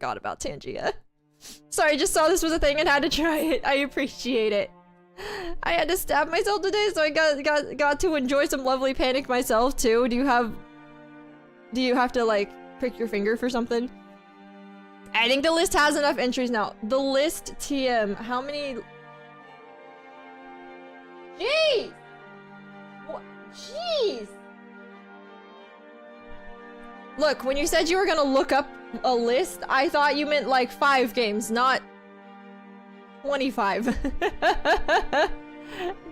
forgot about Tangia. Sorry, I just saw this was a thing and had to try it. I appreciate it. I had to stab myself today, so I got to enjoy some lovely panic myself too. Do you have to like prick your finger for something? I think the list has enough entries now. The list TM, how many? Jeez! What? Jeez! Look, when you said you were gonna look up a list, I thought you meant like 5 games, not 25.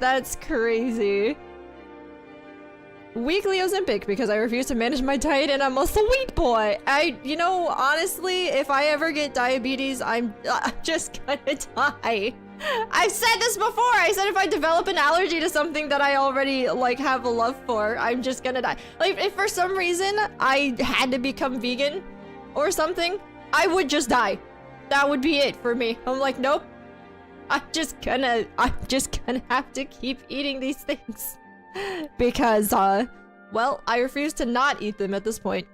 That's crazy. Weekly Ozempic because I refuse to manage my diet and I'm a sweet boy. You know, honestly, if I ever get diabetes, I'm just gonna die. I've said this before. I said if I develop an allergy to something that I already like have a love for, I'm just gonna die. Like if for some reason I had to become vegan or something, I would just die. That would be it for me. I'm like, nope. I'm just gonna have to keep eating these things. Because, well, I refuse to not eat them at this point.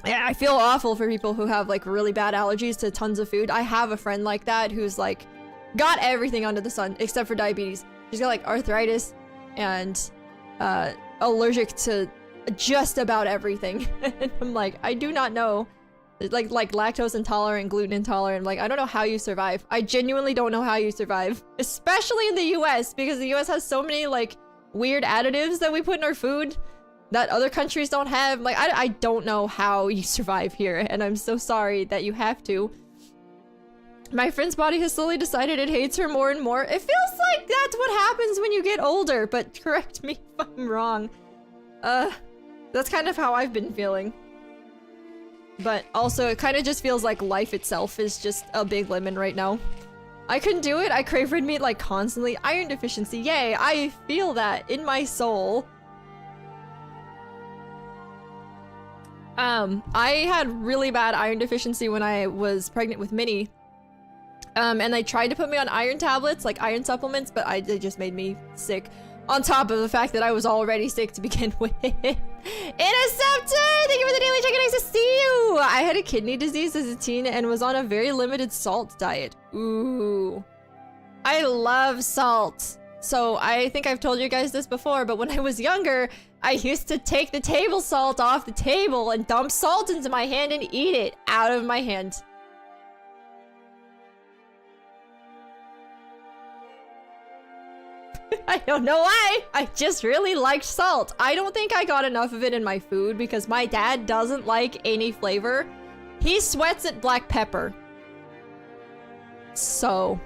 Yeah, I feel awful for people who have, like, really bad allergies to tons of food. I have a friend like that who's, like, got everything under the sun except for diabetes. She's got, like, arthritis and, allergic to just about everything. And I'm like, I do not know. Like lactose intolerant, gluten intolerant. Like, I don't know how you survive. I genuinely don't know how you survive. Especially in the US, because the US has so many, like, weird additives that we put in our food that other countries don't have. Like, I don't know how you survive here, and I'm so sorry that you have to. My friend's body has slowly decided it hates her more and more. It feels like that's what happens when you get older, but correct me if I'm wrong. That's kind of how I've been feeling. But also, it kind of just feels like life itself is just a big lemon right now. I couldn't do it. I crave red meat like constantly. Iron deficiency. Yay, I feel that in my soul. I had really bad iron deficiency when I was pregnant with Minnie. And they tried to put me on iron tablets, like iron supplements, but they just made me sick. On top of the fact that I was already sick to begin with. Interceptor! Thank you for the daily check-in. Nice to see you! I had a kidney disease as a teen and was on a very limited salt diet. Ooh. I love salt. So I think I've told you guys this before, but when I was younger, I used to take the table salt off the table and dump salt into my hand and eat it out of my hand. I don't know why. I just really liked salt. I don't think I got enough of it in my food because my dad doesn't like any flavor. He sweats at black pepper. So,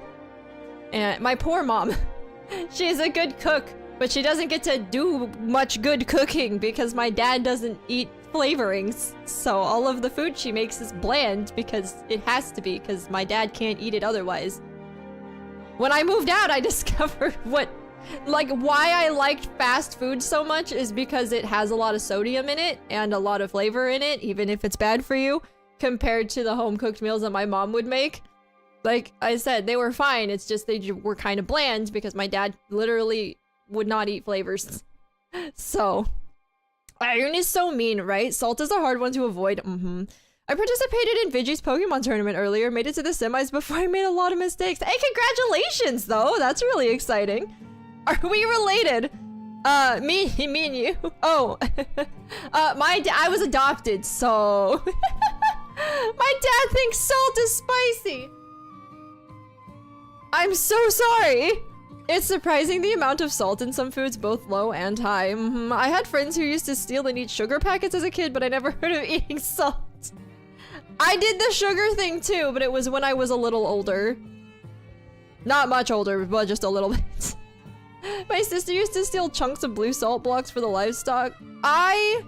and my poor mom. She's a good cook, but she doesn't get to do much good cooking because my dad doesn't eat flavorings. So all of the food she makes is bland because it has to be because my dad can't eat it otherwise. When I moved out, I discovered why I liked fast food so much is because it has a lot of sodium in it and a lot of flavor in it, even if it's bad for you, compared to the home-cooked meals that my mom would make. Like I said, they were fine, it's just they were kind of bland because my dad literally would not eat flavors. So, iron is so mean, right? Salt is a hard one to avoid. I participated in Vigi's Pokemon tournament earlier, made it to the semis before I made a lot of mistakes. Hey, congratulations, though! That's really exciting. Are we related? Me and you. Oh. I was adopted, so... My dad thinks salt is spicy! I'm so sorry! It's surprising the amount of salt in some foods, both low and high. I had friends who used to steal and eat sugar packets as a kid, but I never heard of eating salt. I did the sugar thing too, but it was when I was a little older. Not much older, but just a little bit. My sister used to steal chunks of blue salt blocks for the livestock. My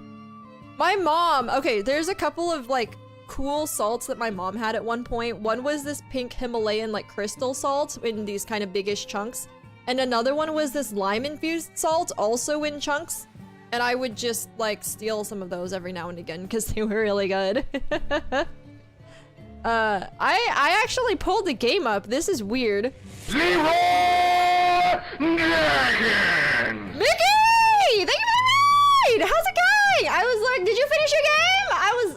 mom, okay, there's a couple of like cool salts that my mom had at one point. One was this pink Himalayan like crystal salt in these kind of biggish chunks. And another one was this lime infused salt also in chunks. And I would just like steal some of those every now and again because they were really good. I actually pulled the game up. This is weird. Dragon! Mickey! Thank you for the raid! How's it going? I was like, did you finish your game?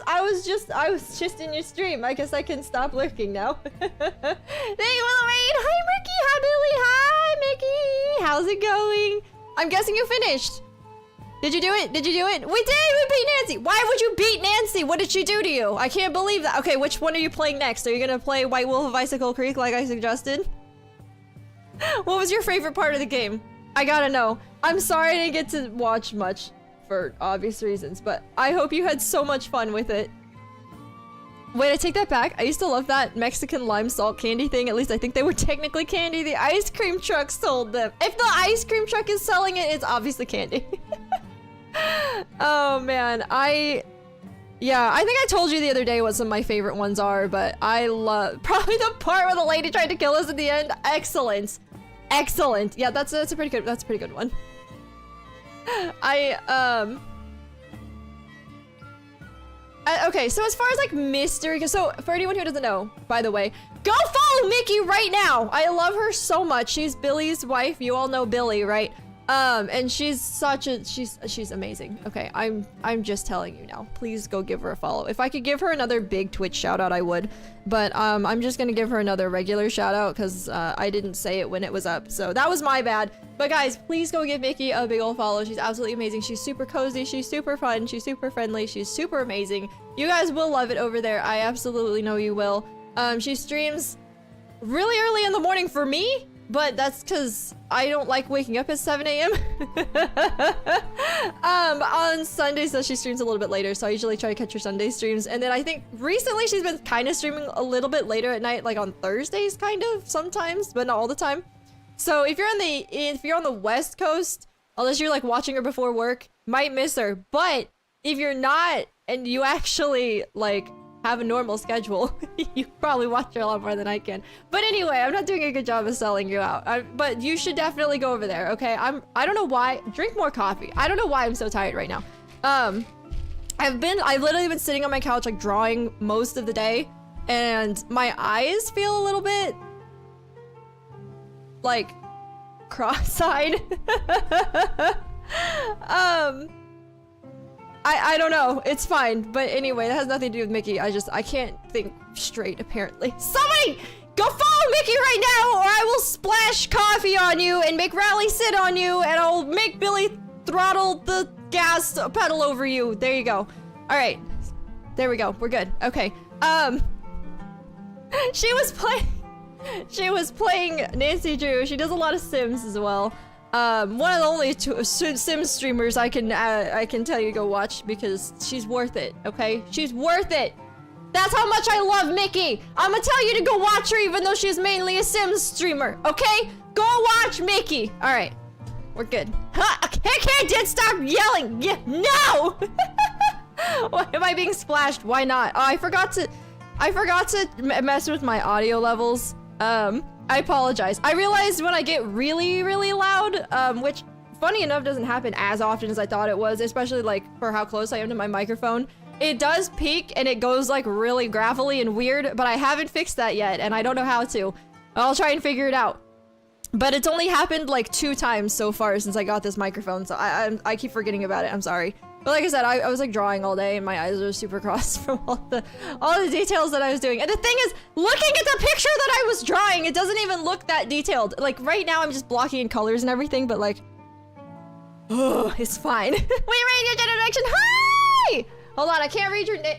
I was just in your stream. I guess I can stop lurking now. Thank you for the raid. Hi, Ricky. Hi, Billy. Hi, Mickey. How's it going? I'm guessing you finished. Did you do it? Did you do it? We did! We beat Nancy! Why would you beat Nancy? What did she do to you? I can't believe that. Okay, which one are you playing next? Are you gonna play White Wolf of Icicle Creek like I suggested? What was your favorite part of the game? I gotta know. I'm sorry I didn't get to watch much for obvious reasons, but I hope you had so much fun with it. Wait, I take that back. I used to love that Mexican lime salt candy thing. At least I think they were technically candy. The ice cream truck sold them. If the ice cream truck is selling it, it's obviously candy. Oh man, yeah, I think I told you the other day what some of my favorite ones are, but I love probably the part where the lady tried to kill us at the end. Excellent. Excellent. Yeah, that's a pretty good one. Okay, so as far as like mystery, so for anyone who doesn't know, by the way, go follow Mickey right now. I love her so much. She's Billy's wife. You all know Billy, right? And she's she's amazing. Okay, I'm just telling you now. Please go give her a follow. If I could give her another big Twitch shout out, I would. But I'm just gonna give her another regular shout out because I didn't say it when it was up. So that was my bad. But guys, please go give Mickey a big old follow. She's absolutely amazing. She's super cozy. She's super fun. She's super friendly. She's super amazing. You guys will love it over there. I absolutely know you will. She streams really early in the morning for me. But that's because I don't like waking up at 7 a.m. On Sundays, so she streams a little bit later, so I usually try to catch her Sunday streams. And then I think recently she's been kind of streaming a little bit later at night, like on Thursdays, kind of, sometimes, but not all the time. So if you're on the West Coast, unless you're like watching her before work, might miss her. But if you're not, and you actually like have a normal schedule, you probably watch her a lot more than I can. But anyway, I'm not doing a good job of selling you out. But you should definitely go over there, okay? I don't know why. Drink more coffee. I don't know why I'm so tired right now. I've literally been sitting on my couch like drawing most of the day, and my eyes feel a little bit like cross-eyed. I don't know. It's fine. But anyway, that has nothing to do with Mickey. I can't think straight, apparently. Somebody go follow Mickey right now, or I will splash coffee on you and make Rally sit on you, and I'll make Billy throttle the gas pedal over you. There you go. All right. There we go. We're good. Okay. She was playing Nancy Drew. She does a lot of Sims as well. One of the only two Sim streamers I can tell you to go watch because she's worth it, okay? She's worth it! That's how much I love Mickey! I'm gonna tell you to go watch her even though she's mainly a Sims streamer, okay? Go watch Mickey! Alright. We're good. Huh? I can't stop yelling! Yeah, no! Why am I being splashed? Why not? Oh, I forgot to mess with my audio levels. I apologize. I realized when I get really, really loud, which funny enough doesn't happen as often as I thought it was, especially like for how close I am to my microphone. It does peak and it goes like really gravelly and weird, but I haven't fixed that yet and I don't know how to. I'll try and figure it out. But it's only happened like 2 times so far since I got this microphone, so I keep forgetting about it. I'm sorry. But like I said, I was like drawing all day and my eyes are super crossed from all the details that I was doing. And the thing is, looking at the picture that I was drawing, it doesn't even look that detailed. Like right now I'm just blocking in colors and everything, but like, oh, it's fine. We read your generation. Hi! Hold on, I can't read your name.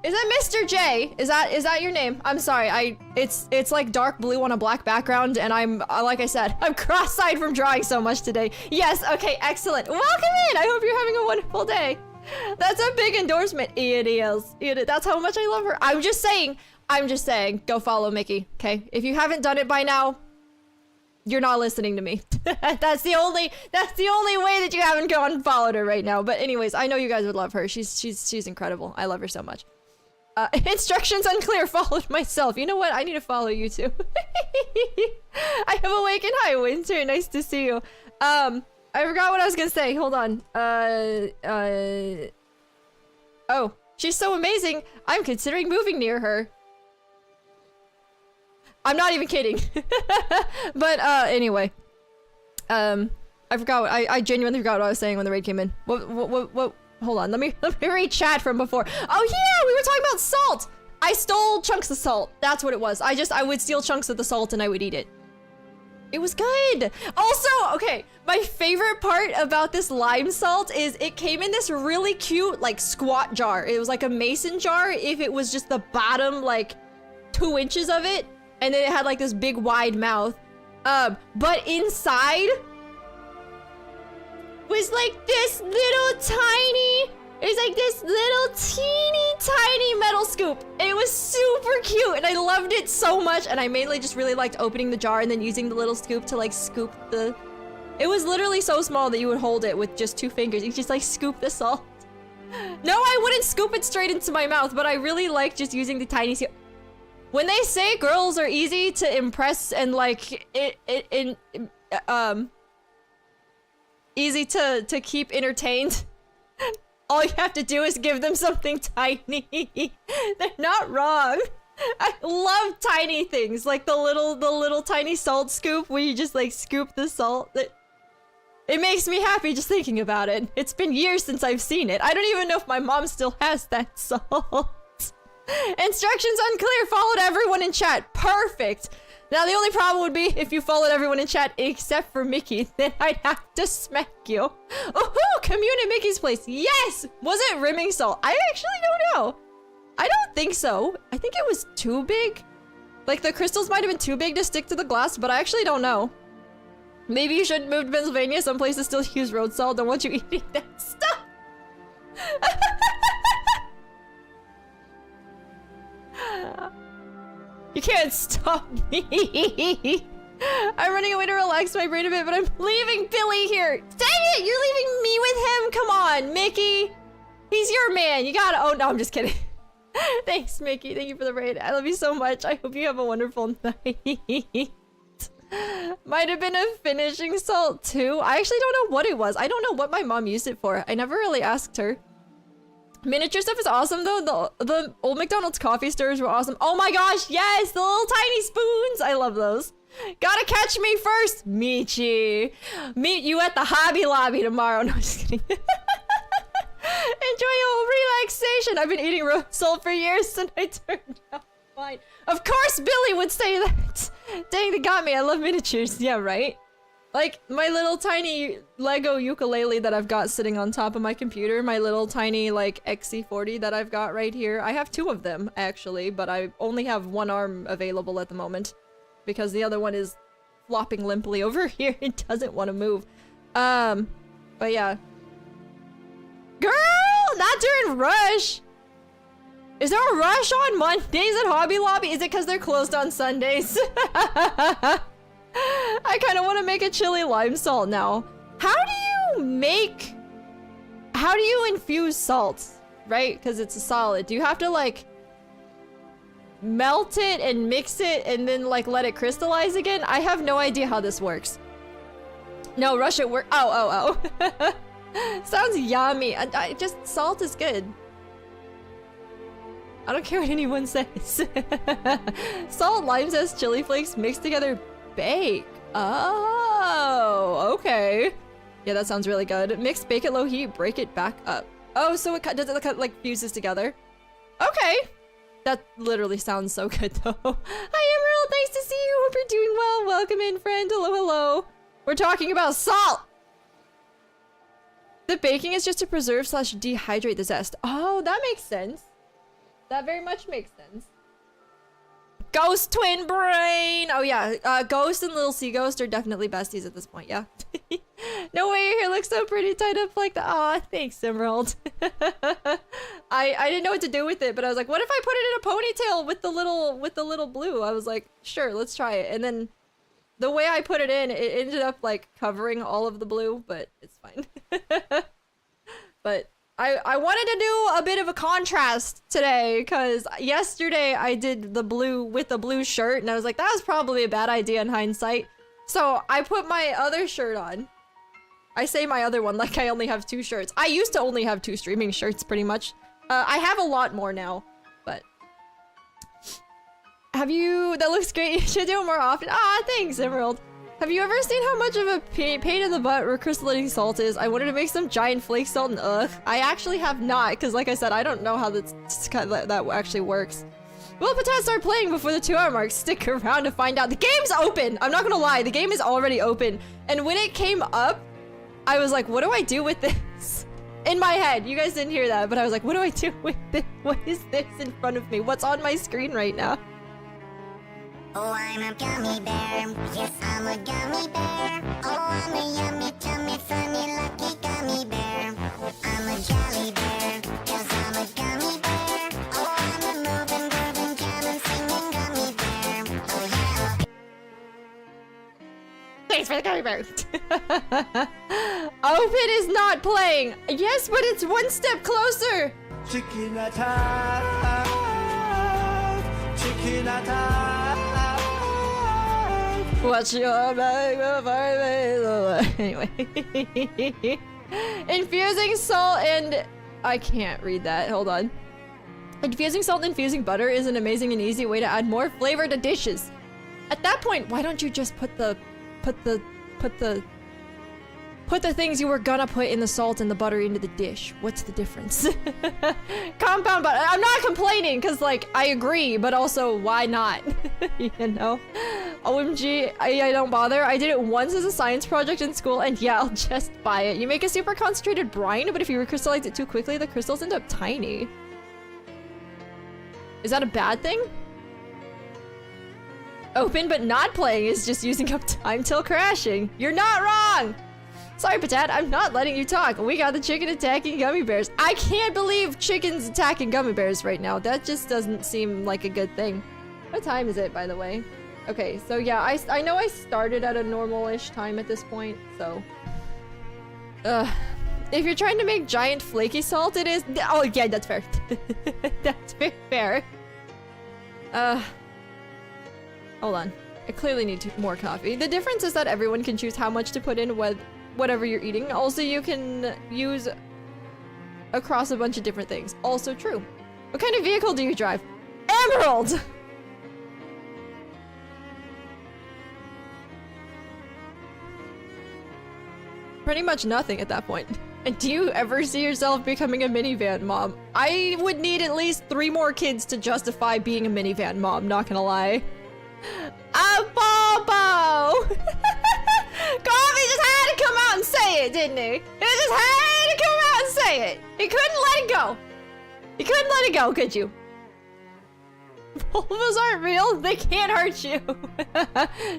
Is that Mr. J? Is that your name? I'm sorry. It's like dark blue on a black background, and I'm like I said, I'm cross-eyed from drawing so much today. Yes. Okay. Excellent. Welcome in. I hope you're having a wonderful day. That's a big endorsement. It is. That's how much I love her. I'm just saying. Go follow Mickey. Okay. If you haven't done it by now, you're not listening to me. That's the only way that you haven't gone and followed her right now. But anyways, I know you guys would love her. She's incredible. I love her so much. Instructions unclear. Followed myself. You know what? I need to follow you too. I have awakened. Hi, Winter. Nice to see you. I forgot what I was gonna say. Hold on. Oh, she's so amazing. I'm considering moving near her. I'm not even kidding. But anyway. I forgot. I genuinely forgot what I was saying when the raid came in. What hold on, let me read chat from before. Oh yeah, we were talking about salt. I stole chunks of salt. That's what it was. I would steal chunks of the salt and I would eat it. It was good. Also, okay, my favorite part about this lime salt is it came in this really cute, like, squat jar. It was like a mason jar if it was just the bottom, like, 2 inches of it. And then it had, like, this big, wide mouth. But inside was, like, this little tiny... It's like this little teeny tiny metal scoop. It was super cute and I loved it so much, and I mainly just really liked opening the jar and then using the little scoop to like scoop the... It was literally so small that you would hold it with just 2 fingers. You just like scoop the salt. No, I wouldn't scoop it straight into my mouth, but I really like just using the tiny scoop. When they say girls are easy to impress and like easy to keep entertained, all you have to do is give them something tiny. They're not wrong. I love tiny things, like the little tiny salt scoop where you just like scoop the salt. It makes me happy just thinking about it. It's been years since I've seen it. I don't even know if my mom still has that salt. Instructions unclear. Followed everyone in chat. Perfect. Now the only problem would be if you followed everyone in chat except for Mickey, then I'd have to smack you. Oh, commune at Mickey's place. Yes! Was it rimming salt? I actually don't know. I don't think so. I think it was too big. Like the crystals might have been too big to stick to the glass, but I actually don't know. Maybe you should move to Pennsylvania. Some places still use road salt. Don't want you eating that stuff. You can't stop me. I'm running away to relax my brain a bit, but I'm leaving Billy here. Dang it, you're leaving me with him. Come on, Mickey. He's your man. You gotta... Oh, no, I'm just kidding. Thanks, Mickey. Thank you for the raid. I love you so much. I hope you have a wonderful night. Might have been a finishing salt, too. I actually don't know what it was. I don't know what my mom used it for. I never really asked her. Miniature stuff is awesome though. The old McDonald's coffee stirrers were awesome. Oh my gosh, yes, the little tiny spoons. I love those. Gotta catch me first, Michi. Meet you at the Hobby Lobby tomorrow. No, just kidding. Enjoy your relaxation. I've been eating road salt for years and I turned out fine. Of course Billy would say that. Dang, they got me. I love miniatures. Yeah, right? Like, my little tiny Lego ukulele that I've got sitting on top of my computer, my little tiny, like, XC40 that I've got right here. I have 2 of them, actually, but I only have 1 arm available at the moment. Because the other one is flopping limply over here. It doesn't want to move. But yeah. Girl! Not during Rush! Is there a Rush on Mondays at Hobby Lobby? Is it because they're closed on Sundays? I kind of want to make a chili lime salt now. How do you infuse salt, right? Because it's a solid. Do you have to like melt it and mix it and then like let it crystallize again? I have no idea how this works. No, rush it work. Oh. Sounds yummy. I just, salt is good. I don't care what anyone says. Salt, lime zest, chili flakes mixed together. Bake. Oh, okay. Yeah, that sounds really good. Mix, bake at low heat, break it back up. Oh, so does it like fuses together? Okay. That literally sounds so good though. Hi Emerald, nice to see you. Hope you're doing well. Welcome in, friend. Hello. We're talking about salt. The baking is just to preserve / dehydrate the zest. Oh, that makes sense. That very much makes sense. Ghost twin brain! Oh yeah, Ghost and Little Sea Ghost are definitely besties at this point, yeah. No way your hair looks so pretty tied up like that. Aw, thanks, Emerald. I didn't know what to do with it, but I was like, what if I put it in a ponytail with the little blue? I was like, sure, let's try it. And then the way I put it in, it ended up like covering all of the blue, but it's fine. But I wanted to do a bit of a contrast today, because yesterday I did the blue with the blue shirt, and I was like, that was probably a bad idea in hindsight. So I put my other shirt on. I say my other one like I only have 2 shirts. I used to only have 2 streaming shirts, pretty much. I have a lot more now, but... Have you... That looks great. You should do it more often. Ah, thanks, Emerald. Have you ever seen how much of a pain in the butt recrystalline salt is? I wanted to make some giant flake salt and ugh. I actually have not, because like I said, I don't know how that actually works. Will Patat start playing before the 2-hour mark? Stick around to find out. The game's open! I'm not gonna lie, the game is already open. And when it came up, I was like, what do I do with this? In my head, you guys didn't hear that, but I was like, what do I do with this? What is this in front of me? What's on my screen right now? Oh, I'm a gummy bear. Yes, I'm a gummy bear. Oh, I'm a yummy, tummy, funny, lucky gummy bear. I'm a jolly bear. Yes, I'm a gummy bear. Oh, I'm a moving, grooving, jamming, singing gummy bear. Oh, yeah. Thanks for the gummy bear. Open is not playing. Yes, but it's one step closer. Chicken attack. Chicken attack. What's your bag of anyway. Infusing salt and I can't read that. Hold on. Infusing salt and infusing butter is an amazing and easy way to add more flavor to dishes. At that point, why don't you just put the things you were gonna put in the salt and the butter into the dish? What's the difference? Compound butter. I'm not complaining because like I agree, but also why not? You know? OMG, I don't bother. I did it once as a science project in school and yeah, I'll just buy it. You make a super concentrated brine, but if you recrystallize it too quickly, the crystals end up tiny. Is that a bad thing? Open but not playing is just using up time till crashing. You're not wrong! Sorry, Patat, I'm not letting you talk. We got the chicken attacking gummy bears. I can't believe chickens attacking gummy bears right now. That just doesn't seem like a good thing. What time is it, by the way? Okay, so yeah, I know I started at a normal-ish time at this point, so... if you're trying to make giant flaky salt, it is... Oh, yeah, that's fair. That's very fair. Hold on. I clearly need more coffee. The difference is that everyone can choose how much to put in with whatever you're eating. Also, you can use across a bunch of different things. Also true. What kind of vehicle do you drive? Emerald! Pretty much nothing at that point. And do you ever see yourself becoming a minivan mom? I would need at least 3 more kids to justify being a minivan mom, not gonna lie. A Bobo! Coffee just had to come out and say it, didn't he? He just had to come out and say it. He couldn't let it go. You couldn't let it go, could you? Vulvas aren't real. They can't hurt you.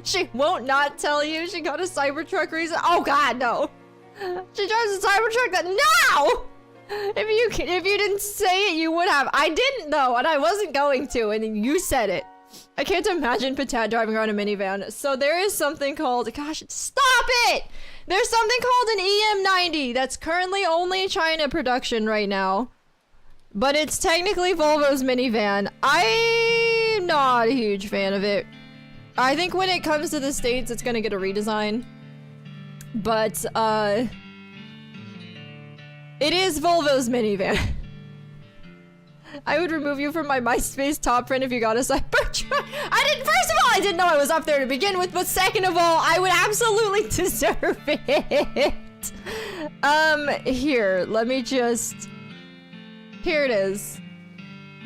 She won't not tell you she got a Cybertruck reason. Oh God, no. She drives a Cybertruck that no. If you didn't say it, you would have. I didn't though, and I wasn't going to, and you said it. I can't imagine Patat driving around a minivan. So there is something called, gosh, stop it! There's something called an EM90 that's currently only China production right now. But it's technically Volvo's minivan. I'm not a huge fan of it. I think when it comes to the States, it's gonna get a redesign. But, it is Volvo's minivan. I would remove you from my MySpace top friend if you got a Cybertruck. First of all, I didn't know I was up there to begin with, but second of all, I would absolutely deserve it. Here, let me just... Here it is.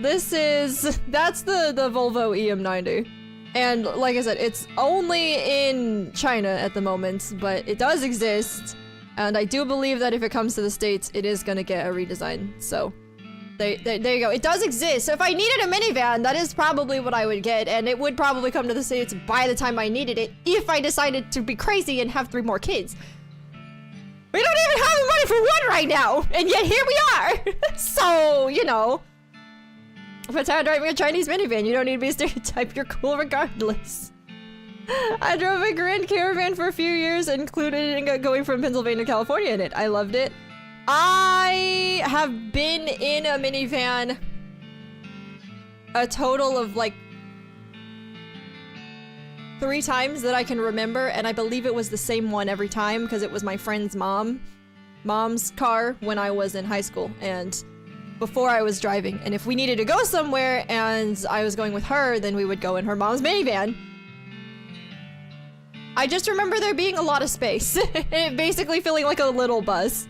That's the Volvo EM90. And like I said, it's only in China at the moment, but it does exist. And I do believe that if it comes to the States, it is gonna get a redesign, so... There you go. It does exist. So if I needed a minivan, that is probably what I would get, and it would probably come to the States by the time I needed it, if I decided to be crazy and have 3 more kids. We don't even have the money for one right now, and yet here we are. So, you know. If it's hard driving a Chinese minivan, you don't need to be a stereotype. You're cool regardless. I drove a Grand Caravan for a few years, including going from Pennsylvania to California in it. I loved it. I have been in a minivan a total of like 3 times that I can remember, and I believe it was the same one every time because it was my friend's mom's car when I was in high school and before I was driving. And if we needed to go somewhere and I was going with her, then we would go in her mom's minivan. I just remember there being a lot of space. It basically feeling like a little bus.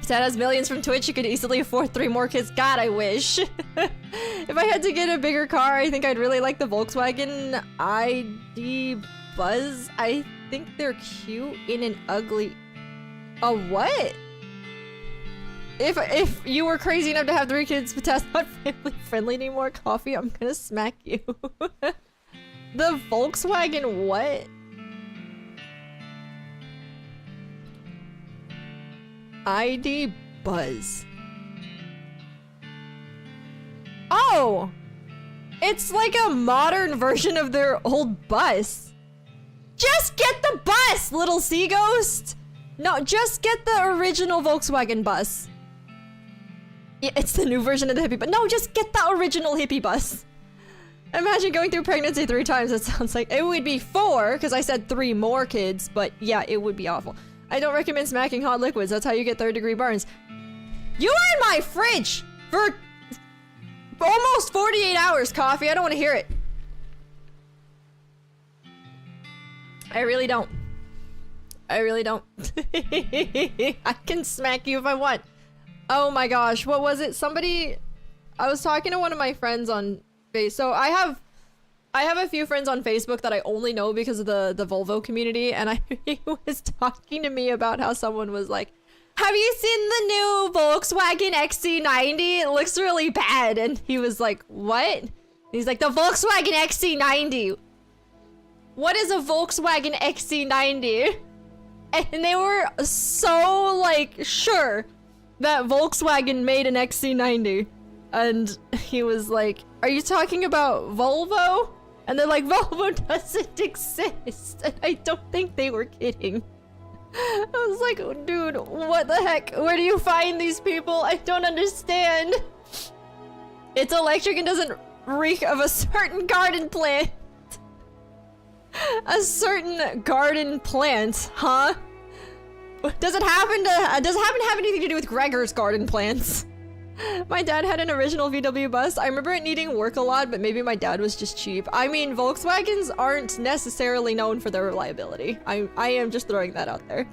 Dad has millions from Twitch, you could easily afford 3 more kids. God, I wish. If I had to get a bigger car, I think I'd really like the Volkswagen ID Buzz. I think they're cute in an ugly... A what? If you were crazy enough to have 3 kids but that's not family friendly anymore, coffee, I'm gonna smack you. The Volkswagen what? ID Buzz. Oh! It's like a modern version of their old bus. Just get the bus, little sea ghost! No, just get the original Volkswagen bus. Yeah, it's the new version of the hippie bus. No, just get the original hippie bus. Imagine going through pregnancy 3 times. It sounds like it would be 4 because I said 3 more kids, but yeah, it would be awful. I don't recommend smacking hot liquids. That's how you get 3rd-degree burns. You were in my fridge for almost 48 hours, Coffee. I don't want to hear it. I really don't. I really don't. I can smack you if I want. Oh my gosh, what was it? Somebody... I was talking to one of my friends on Facebook. So I have a few friends on Facebook that I only know because of the Volvo community, and he was talking to me about how someone was like, have you seen the new Volkswagen XC90? It looks really bad. And he was like, what? He's like, the Volkswagen XC90. What is a Volkswagen XC90? And they were so, like, sure that Volkswagen made an XC90. And he was like, are you talking about Volvo? And they're like, Volvo doesn't exist. And I don't think they were kidding. I was like, oh, dude, what the heck? Where do you find these people? I don't understand. It's electric and doesn't reek of a certain garden plant. A certain garden plant, huh? Does it happen to have anything to do with Gregor's garden plants? My dad had an original VW bus. I remember it needing work a lot, but maybe my dad was just cheap. I mean, Volkswagens aren't necessarily known for their reliability. I am just throwing that out there.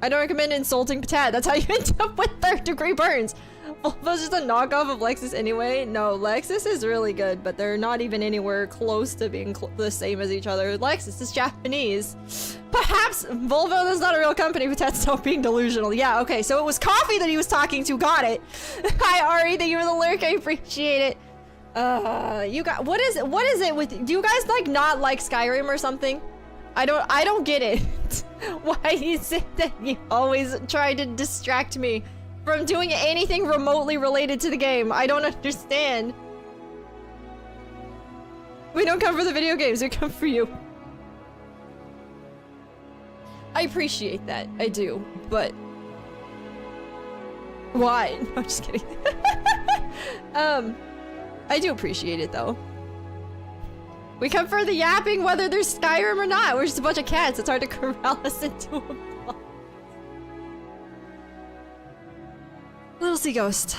I don't recommend insulting Patat. That's how you end up with 3rd-degree burns. Volvo's just a knockoff of Lexus anyway. No, Lexus is really good, but they're not even anywhere close to being the same as each other. Lexus is Japanese. Perhaps Volvo is not a real company, but that's not being delusional. Yeah, okay, so it was Coffee that he was talking to. Got it. Hi, Ari, thank you for the lurk. I appreciate it. You got, what is it with, do you guys like not like Skyrim or something? I don't get it. Why is it that you always try to distract me from doing anything remotely related to the game? I don't understand. We don't come for the video games, we come for you. I appreciate that, I do, but... Why? No, I'm just kidding. I do appreciate it though. We come for the yapping whether there's Skyrim or not. We're just a bunch of cats. It's hard to corral us into a block. Little sea ghost.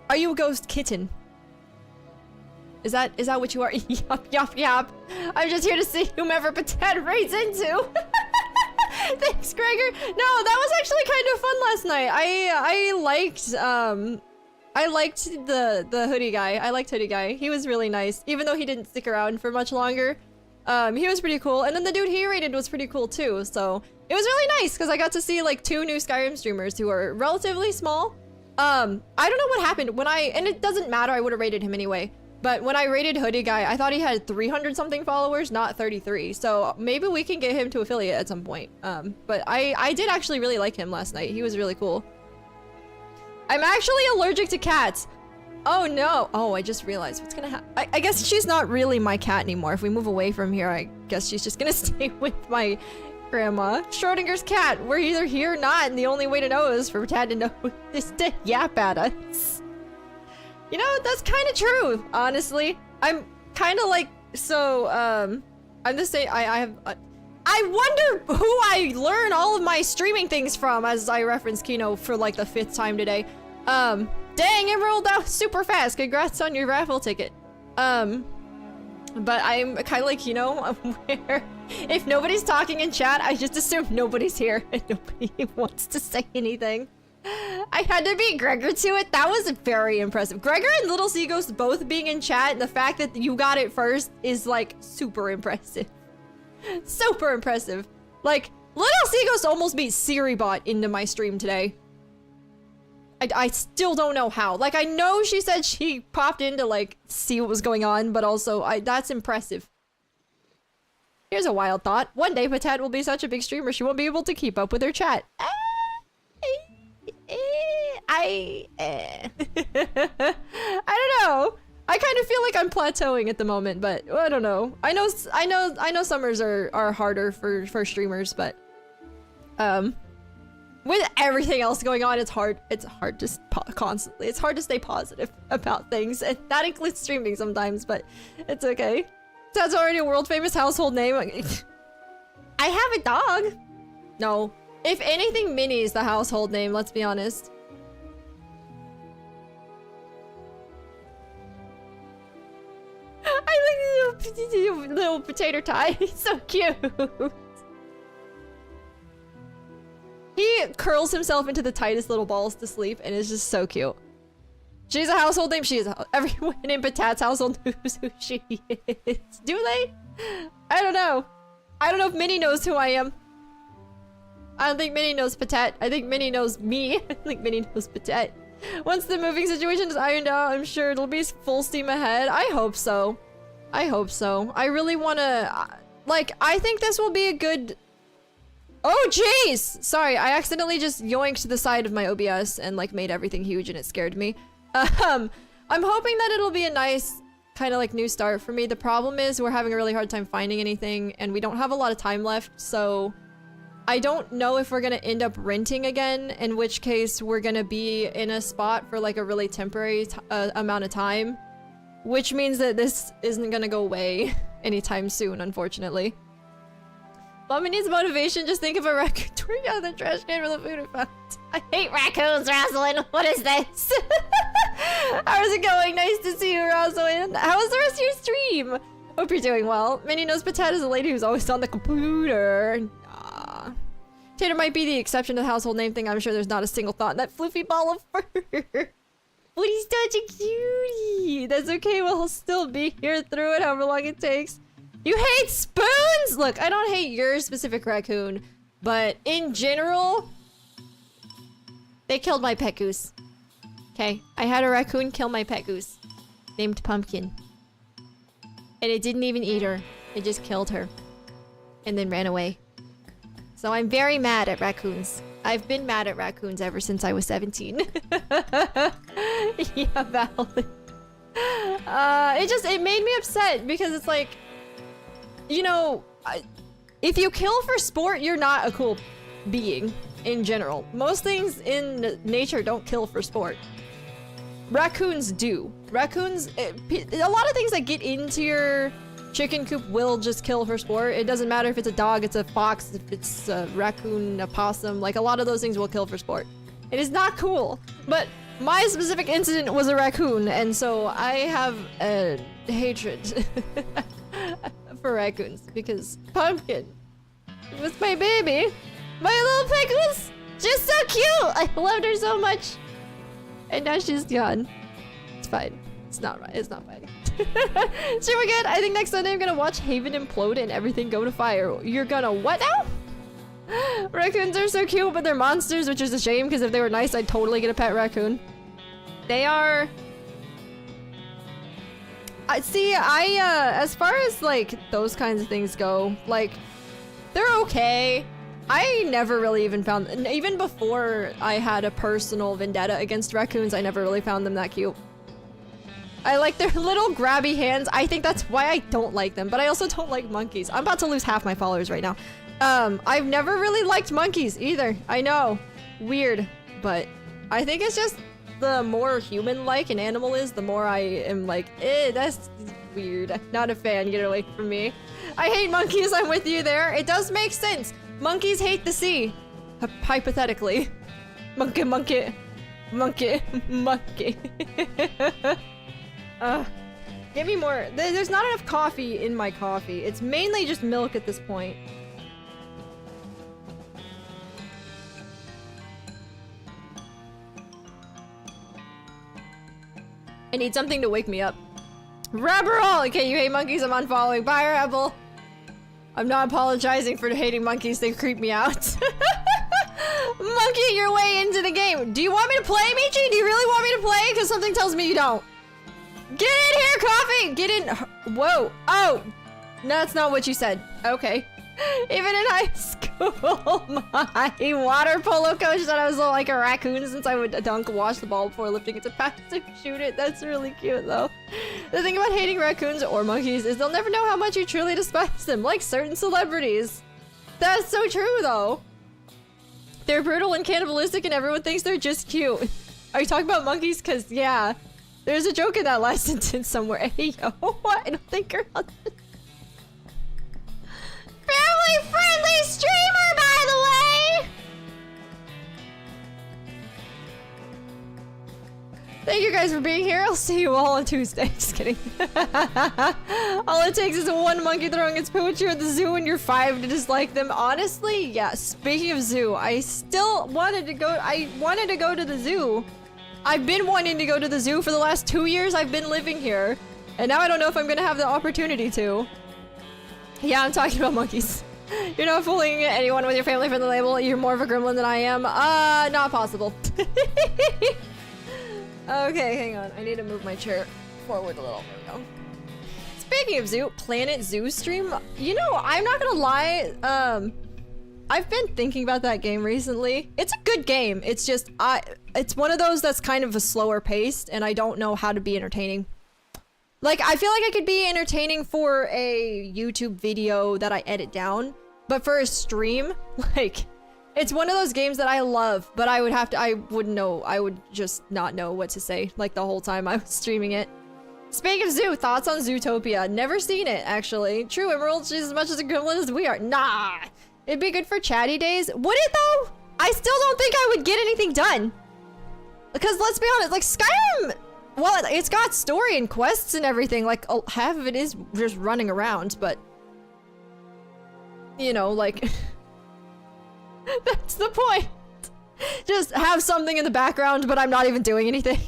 Are you a ghost kitten? Is that what you are? Yup, yup, yup. I'm just here to see whomever Patat raids into. Thanks, Gregor. No, that was actually kind of fun last night. I liked the hoodie guy. I liked hoodie guy. He was really nice, even though he didn't stick around for much longer. He was pretty cool, and then the dude he raided was pretty cool too. So it was really nice because I got to see like 2 new Skyrim streamers who are relatively small. I don't know what happened when and it doesn't matter. I would have raided him anyway. But when I raided hoodie guy, I thought he had 300 something followers, not 33. So maybe we can get him to affiliate at some point. But I did actually really like him last night. He was really cool. I'm actually allergic to cats. Oh no. Oh, I just realized what's gonna happen. I guess she's not really my cat anymore. If we move away from here, I guess she's just gonna stay with my grandma. Schrodinger's cat. We're either here or not, and the only way to know is for Tad to know is to yap at us. You know, that's kind of true, honestly. I'm kind of like, so, I'm the same, I wonder who I learn all of my streaming things from as I reference Kino for like the 5th time today. Dang, it rolled out super fast. Congrats on your raffle ticket. But I'm kind of like, you know, where if nobody's talking in chat, I just assume nobody's here and nobody wants to say anything. I had to beat Gregor to it. That was very impressive. Gregor and Little Seaghost both being in chat, and the fact that you got it first is like super impressive. Super impressive. Like, Little Seaghost almost beat Siribot into my stream today. I still don't know how. Like, I know she said she popped in to, like, see what was going on, but also, that's impressive. Here's a wild thought. One day, Patat will be such a big streamer, she won't be able to keep up with her chat. I don't know. I kind of feel like I'm plateauing at the moment, but I don't know. I know summers are harder for streamers, but with everything else going on, it's hard to constantly. It's hard to stay positive about things, and that includes streaming sometimes. But it's okay. That's already a world famous household name. I have a dog. No, if anything, Minnie is the household name. Let's be honest. I like little potato tie. He's so cute. He curls himself into the tightest little balls to sleep and is just so cute. She's a household name. She is. Everyone in Patat's household knows who she is. Do they? I don't know. I don't know if Minnie knows who I am. I don't think Minnie knows Patat. I think Minnie knows me. I think Minnie knows Patat. Once the moving situation is ironed out, I'm sure it'll be full steam ahead. I hope so. I hope so. I really want to... Like, I think this will be a good... Oh, jeez! Sorry, I accidentally just yoinked the side of my OBS and, like, made everything huge and it scared me. I'm hoping that it'll be a nice, kind of, like, new start for me. The problem is we're having a really hard time finding anything and we don't have a lot of time left, so... I don't know if we're gonna end up renting again, in which case we're gonna be in a spot for, like, a really temporary amount of time. Which means that this isn't gonna go away anytime soon, unfortunately. Mommy needs motivation, just think of a raccoon throwing out the trash can for the food found. I hate raccoons, Rosalind! What is this? How's it going? Nice to see you, Rosalind. How was the rest of your stream? Hope you're doing well. Minnie knows Patat is a lady who's always on the computer. Tater might be the exception to the household name thing. I'm sure there's not a single thought in that floofy ball of fur. But he's such a cutie. That's okay, we'll still be here through it, however long it takes. You hate spoons? Look, I don't hate your specific raccoon, but in general, they killed my pet goose. Okay, I had a raccoon kill my pet goose, named Pumpkin. And it didn't even eat her. It just killed her. And then ran away. So I'm very mad at raccoons. I've been mad at raccoons ever since I was 17. Yeah, valid. It made me upset because it's like, you know, if you kill for sport, you're not a cool being in general. Most things in nature don't kill for sport. Raccoons do. Raccoons, a lot of things that get into your chicken coop will just kill for sport. It doesn't matter if it's a dog, it's a fox, if it's a raccoon, a possum. Like, a lot of those things will kill for sport. It is not cool. But my specific incident was a raccoon, and so I have a hatred for raccoons because Pumpkin was my baby. My little pig was just so cute. I loved her so much. And now she's gone. It's fine. It's not right. It's not fine. Super good. I think next Sunday I'm gonna watch Haven implode and everything go to fire. You're gonna what now? Raccoons are so cute, but they're monsters, which is a shame because if they were nice, I'd totally get a pet raccoon. They are... as far as, like, those kinds of things go, like, they're okay. I never really even found... Even before I had a personal vendetta against raccoons, I never really found them that cute. I like their little grabby hands. I think that's why I don't like them, but I also don't like monkeys. I'm about to lose half my followers right now. I've never really liked monkeys either. I know. Weird, but I think it's just the more human-like an animal is, the more I am like, that's weird. Not a fan. Get away from me. I hate monkeys. I'm with you there. It does make sense. Monkeys hate the sea. Hypothetically. Monkey, monkey. Monkey, monkey. Give me more. There's not enough coffee in my coffee. It's mainly just milk at this point. I need something to wake me up. Rebel! Okay, you hate monkeys, I'm unfollowing. Bye, Rebel. I'm not apologizing for hating monkeys, they creep me out. Monkey your way into the game. Do you want me to play, Michi? Do you really want me to play? Because something tells me you don't. Get in here, coffee! Get in. Whoa. Oh. That's not what you said. Okay. Even in high school, my water polo coach said I was like a raccoon since I would dunk wash the ball before lifting it to pass to shoot it. That's really cute, though. The thing about hating raccoons or monkeys is they'll never know how much you truly despise them, like certain celebrities. That's so true, though. They're brutal and cannibalistic and everyone thinks they're just cute. Are you talking about monkeys? Because, yeah. There's a joke in that last sentence somewhere. Hey, yo. I don't think you're on this. Family-friendly streamer, by the way! Thank you guys for being here. I'll see you all on Tuesday. Just kidding. All it takes is one monkey throwing its poo at you at the zoo and you're 5 to dislike them. Honestly, yeah. Speaking of zoo, I still wanted to go. I wanted to go to the zoo. I've been wanting to go to the zoo for the last 2 years I've been living here. And now I don't know if I'm gonna have the opportunity to. Yeah, I'm talking about monkeys. You're not fooling anyone with your family from the label. You're more of a gremlin than I am. Not possible. Okay, hang on. I need to move my chair forward a little. There we go. Speaking of zoo, Planet Zoo stream. You know, I'm not gonna lie. I've been thinking about that game recently. It's a good game. It's just, it's one of those that's kind of a slower paced, and I don't know how to be entertaining. Like, I feel like I could be entertaining for a YouTube video that I edit down, but for a stream, like, it's one of those games that I love, but I would just not know what to say, like, the whole time I was streaming it. Speaking of zoo, thoughts on Zootopia? Never seen it, actually. True, Emerald, she's as much as a gremlin as we are. Nah! It'd be good for chatty days. Would it, though? I still don't think I would get anything done. Because, let's be honest, like, Skyrim... Well, it's got story and quests and everything. Like, half of it is just running around, but... You know, like... That's the point. Just have something in the background, but I'm not even doing anything.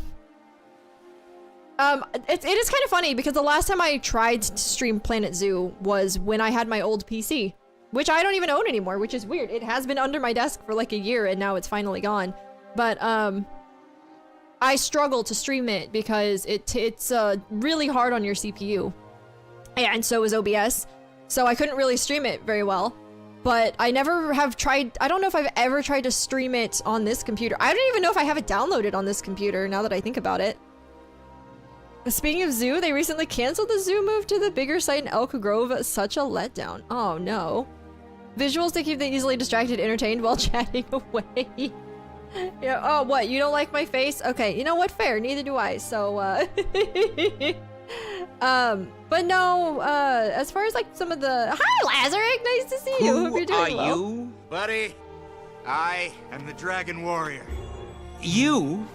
It is kind of funny, because the last time I tried to stream Planet Zoo was when I had my old PC. Which I don't even own anymore, which is weird. It has been under my desk for like a year, and now it's finally gone. But, I struggle to stream it because it's really hard on your CPU. And so is OBS. So I couldn't really stream it very well. But I never have tried, I don't know if I've ever tried to stream it on this computer. I don't even know if I have it downloaded on this computer now that I think about it. Speaking of zoo, they recently canceled the zoo move to the bigger site in Elk Grove. Such a letdown. Oh no. Visuals to keep the easily distracted entertained while chatting away. Yeah, oh, what? You don't like my face? Okay, you know what? Fair. Neither do I. So, but no, as far as like some of the... Hi, Lazaric! Nice to see you. Hope you're doing well. Who are you? Buddy, I am the Dragon Warrior. You?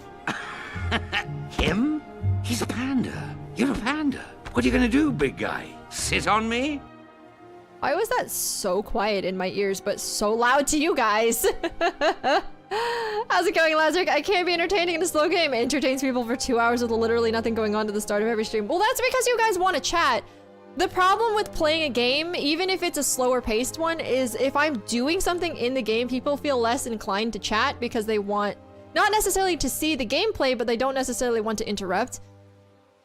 Him? He's a panda. You're a panda. What are you gonna do, big guy? Sit on me? Why was that so quiet in my ears, but so loud to you guys? How's it going, Lazaric? I can't be entertaining in a slow game. It entertains people for 2 hours with literally nothing going on to the start of every stream. Well, that's because you guys want to chat. The problem with playing a game, even if it's a slower paced one, is if I'm doing something in the game, people feel less inclined to chat because they want, not necessarily to see the gameplay, but they don't necessarily want to interrupt.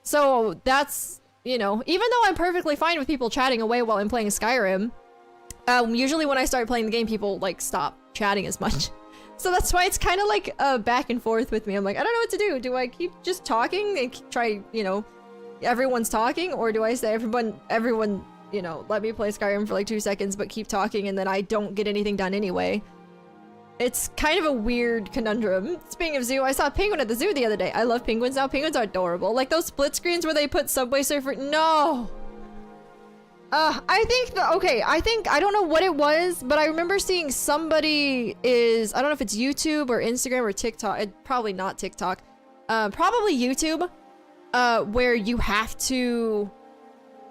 So that's, you know, even though I'm perfectly fine with people chatting away while I'm playing Skyrim, usually when I start playing the game, people like stop chatting as much. So that's why it's kind of like back and forth with me. I'm like, I don't know what to do. Do I keep just talking and try, you know, everyone's talking? Or do I say everyone, you know, let me play Skyrim for like 2 seconds, but keep talking and then I don't get anything done anyway? It's kind of a weird conundrum. Speaking of zoo, I saw a penguin at the zoo the other day. I love penguins now. Penguins are adorable. Like those split screens where they put Subway Surfer. No! I think, I don't know what it was, but I remember seeing somebody I don't know if it's YouTube or Instagram or TikTok. Probably not TikTok. Probably YouTube. where you have to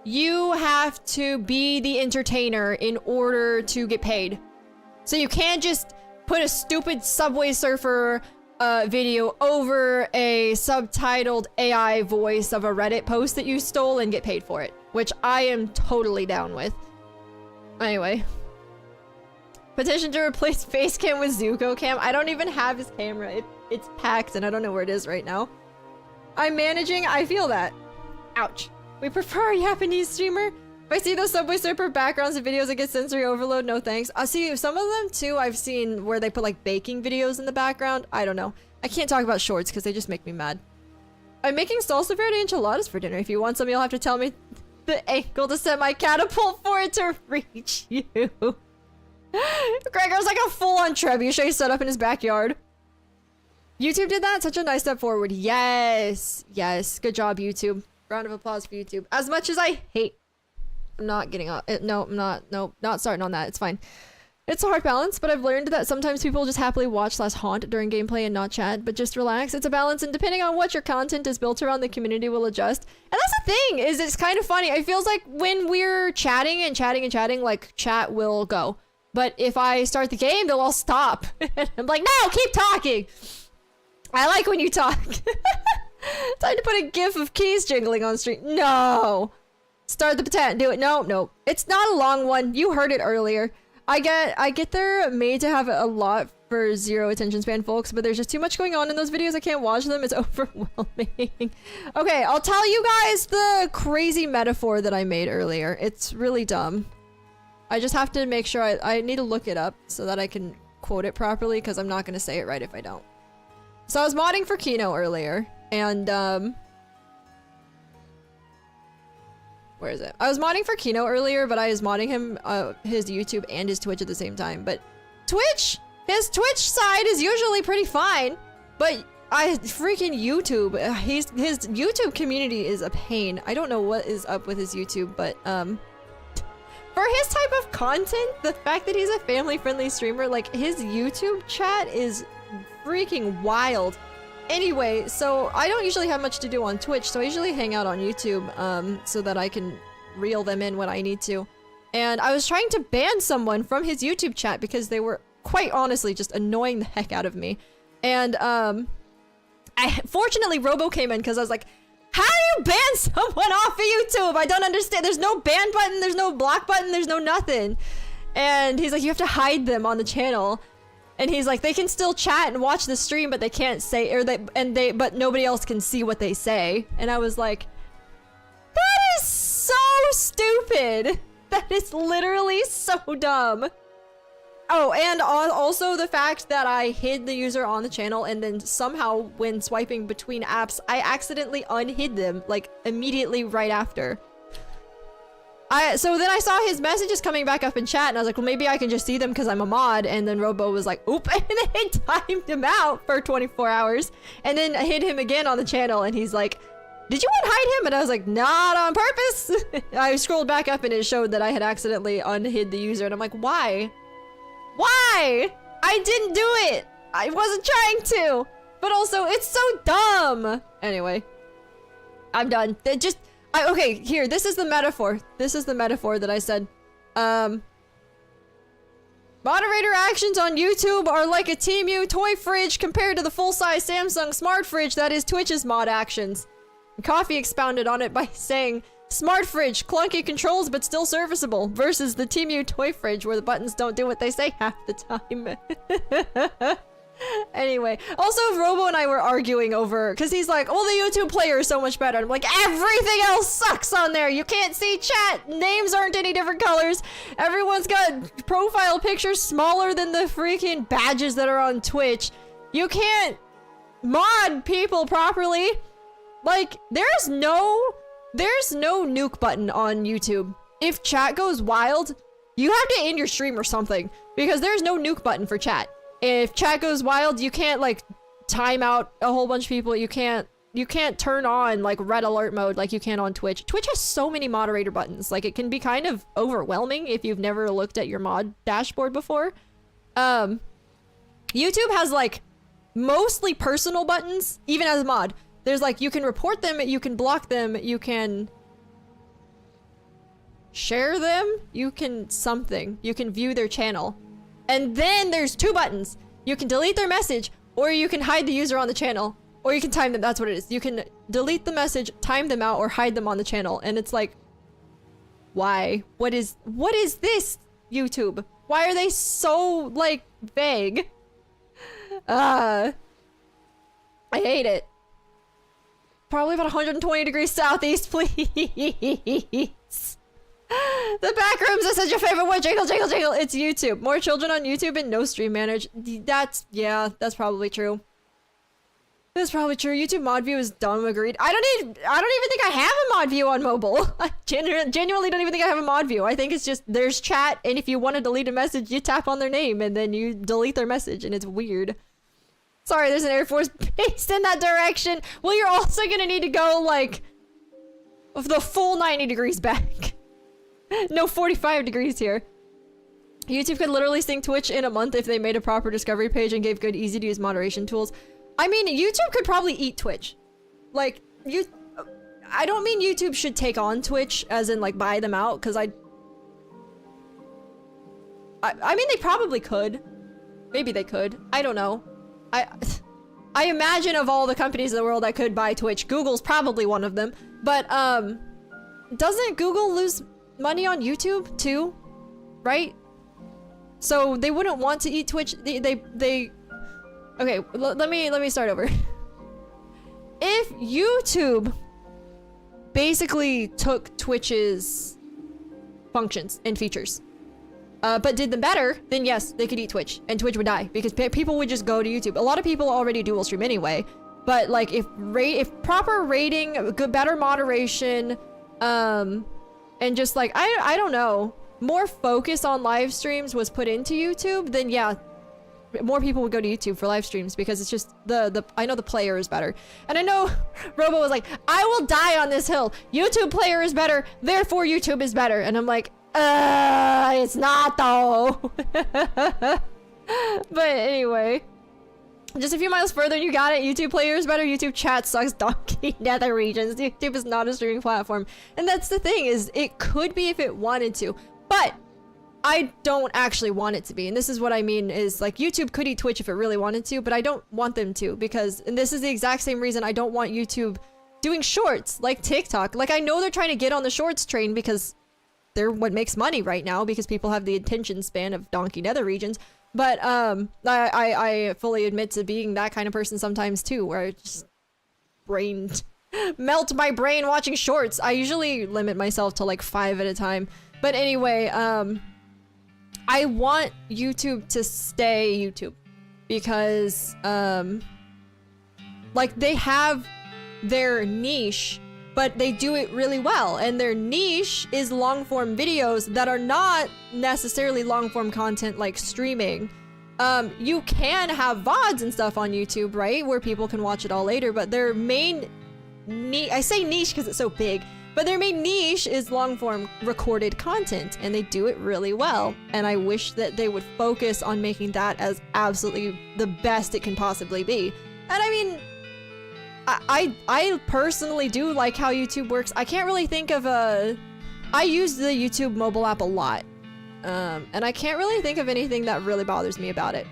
be the entertainer in order to get paid. So you can't just put a stupid Subway Surfer video over a subtitled AI voice of a Reddit post that you stole and get paid for it, which I am totally down with. Anyway. Petition to replace Facecam with Zuko Cam. I don't even have his camera. It's packed and I don't know where it is right now. I'm managing. I feel that. Ouch. We prefer a Japanese streamer. If I see those Subway Surfer backgrounds and videos that get sensory overload, no thanks. I see some of them too I've seen where they put like baking videos in the background. I don't know. I can't talk about shorts because they just make me mad. I'm making salsa verde enchiladas for dinner. If you want some, you'll have to tell me the angle to set my catapult for it to reach you. Gregor's like a full-on trebuchet set up in his backyard. YouTube did that? Such a nice step forward. Yes. Yes. Good job, YouTube. Round of applause for YouTube. As much as I hate... I'm not getting up. No, I'm not. No, not starting on that. It's fine. It's a hard balance, but I've learned that sometimes people just happily watch/haunt during gameplay and not chat, but just relax. It's a balance, and depending on what your content is built around, the community will adjust. And that's the thing, is it's kind of funny. It feels like when we're chatting, like, chat will go. But if I start the game, they'll all stop. I'm like, no, keep talking! I like when you talk. Time to put a gif of keys jingling on stream. No! Start the patent. Do it. No, no. It's not a long one. You heard it earlier. I get they're made to have a lot for zero attention span folks, but there's just too much going on in those videos. I can't watch them. It's overwhelming. Okay, I'll tell you guys the crazy metaphor that I made earlier. It's really dumb. I just have to make sure I need to look it up so that I can quote it properly, because I'm not going to say it right if I don't. So I was modding for Kino earlier, and where is it? I was modding for Kino earlier, but I was modding him, his YouTube and his Twitch at the same time. But his Twitch side is usually pretty fine, but freaking YouTube, his YouTube community is a pain. I don't know what is up with his YouTube, but for his type of content, the fact that he's a family-friendly streamer, like, his YouTube chat is freaking wild. Anyway, so I don't usually have much to do on Twitch, so I usually hang out on YouTube, so that I can reel them in when I need to. And I was trying to ban someone from his YouTube chat because they were, quite honestly, just annoying the heck out of me. And, fortunately, Robo came in because I was like, how do you ban someone off of YouTube? I don't understand. There's no ban button, there's no block button, there's no nothing. And he's like, you have to hide them on the channel. And he's like, they can still chat and watch the stream, but they can't say, but nobody else can see what they say. And I was like, that is so stupid. That is literally so dumb. Oh, and also the fact that I hid the user on the channel, and then somehow when swiping between apps, I accidentally unhid them, like, immediately right after. So then I saw his messages coming back up in chat, and I was like, well, maybe I can just see them because I'm a mod. And then Robo was like, oop, and then timed him out for 24 hours, and then hid him again on the channel, and he's like, did you unhide him? And I was like, not on purpose. I scrolled back up and it showed that I had accidentally unhid the user, and I'm like, why? Why? I didn't do it. I wasn't trying to. But also, it's so dumb. Anyway, I'm done. Okay, here, this is the metaphor. This is the metaphor that I said. Moderator actions on YouTube are like a TMU toy fridge compared to the full-size Samsung smart fridge that is Twitch's mod actions. And Coffee expounded on it by saying, smart fridge, clunky controls but still serviceable, versus the TMU toy fridge where the buttons don't do what they say half the time. Anyway, also Robo and I were arguing over, because he's like, oh, the YouTube player is so much better. I'm like, everything else sucks on there. You can't see chat. Names aren't any different colors. Everyone's got profile pictures smaller than the freaking badges that are on Twitch. You can't mod people properly. Like, there's no nuke button on YouTube. If chat goes wild, you have to end your stream or something, because there's no nuke button for chat. If chat goes wild, you can't, like, time out a whole bunch of people. You can't turn on, like, red alert mode like you can on Twitch. Twitch has so many moderator buttons. Like, it can be kind of overwhelming if you've never looked at your mod dashboard before. YouTube has, like, mostly personal buttons, even as a mod. There's like, you can report them, you can block them, you can share them, you can something. You can view their channel. And then there's 2 buttons. You can delete their message, or you can hide the user on the channel. Or you can time them, that's what it is. You can delete the message, time them out, or hide them on the channel. And it's like, why? What is this, YouTube? Why are they so, like, vague? I hate it. Probably about 120 degrees southeast, please. The back rooms are such a favorite word. Jingle, jingle, jingle. It's YouTube. More children on YouTube and no stream managed. Yeah, that's probably true. That's probably true. YouTube mod view is dumb. Agreed. I don't even think I have a mod view on mobile. I genuinely don't even think I have a mod view. I think it's just there's chat, and if you want to delete a message, you tap on their name and then you delete their message, and it's weird. Sorry, there's an Air Force base in that direction. Well, you're also gonna need to go like the full 90 degrees back. No, 45 degrees here. YouTube could literally sync Twitch in a month if they made a proper discovery page and gave good, easy to use moderation tools. I mean, YouTube could probably eat Twitch. Like, I don't mean YouTube should take on Twitch, as in, like, buy them out, because I mean, they probably could. Maybe they could. I don't know. I imagine of all the companies in the world that could buy Twitch, Google's probably one of them. But, doesn't Google lose money on YouTube, too? Right? So, they wouldn't want to eat Twitch. Okay, let me start over. If YouTube basically took Twitch's functions and features, but did them better, then yes, they could eat Twitch, and Twitch would die, because people would just go to YouTube. A lot of people already dual stream anyway, but like if proper rating, better moderation, and just like, I don't know, more focus on live streams was put into YouTube, then yeah, more people would go to YouTube for live streams, because it's just I know the player is better. And I know Robo was like, I will die on this hill. YouTube player is better, therefore YouTube is better. And I'm like, it's not though. But anyway, just a few miles further, you got it. YouTube player is better. YouTube chat sucks. Donkey nether regions. YouTube is not a streaming platform. And that's the thing, is it could be if it wanted to, but I don't actually want it to be. And this is what I mean, is like YouTube could eat Twitch if it really wanted to, but I don't want them to, because, and this is the exact same reason I don't want YouTube doing shorts like TikTok. Like, I know they're trying to get on the shorts train because they're what makes money right now, because people have the attention span of donkey nether regions. But I fully admit to being that kind of person sometimes too, where I just melt my brain watching shorts. I usually limit myself to like 5 at a time. But anyway, I want YouTube to stay YouTube, because like, they have their niche, but they do it really well, and their niche is long form videos that are not necessarily long form content like streaming. You can have VODs and stuff on YouTube, right, where people can watch it all later, but their main I say niche because it's so big, but their main niche is long form recorded content, and they do it really well. And I wish that they would focus on making that as absolutely the best it can possibly be. And I mean, I personally do like how YouTube works. I can't really think of I use the YouTube mobile app a lot. And I can't really think of anything that really bothers me about it,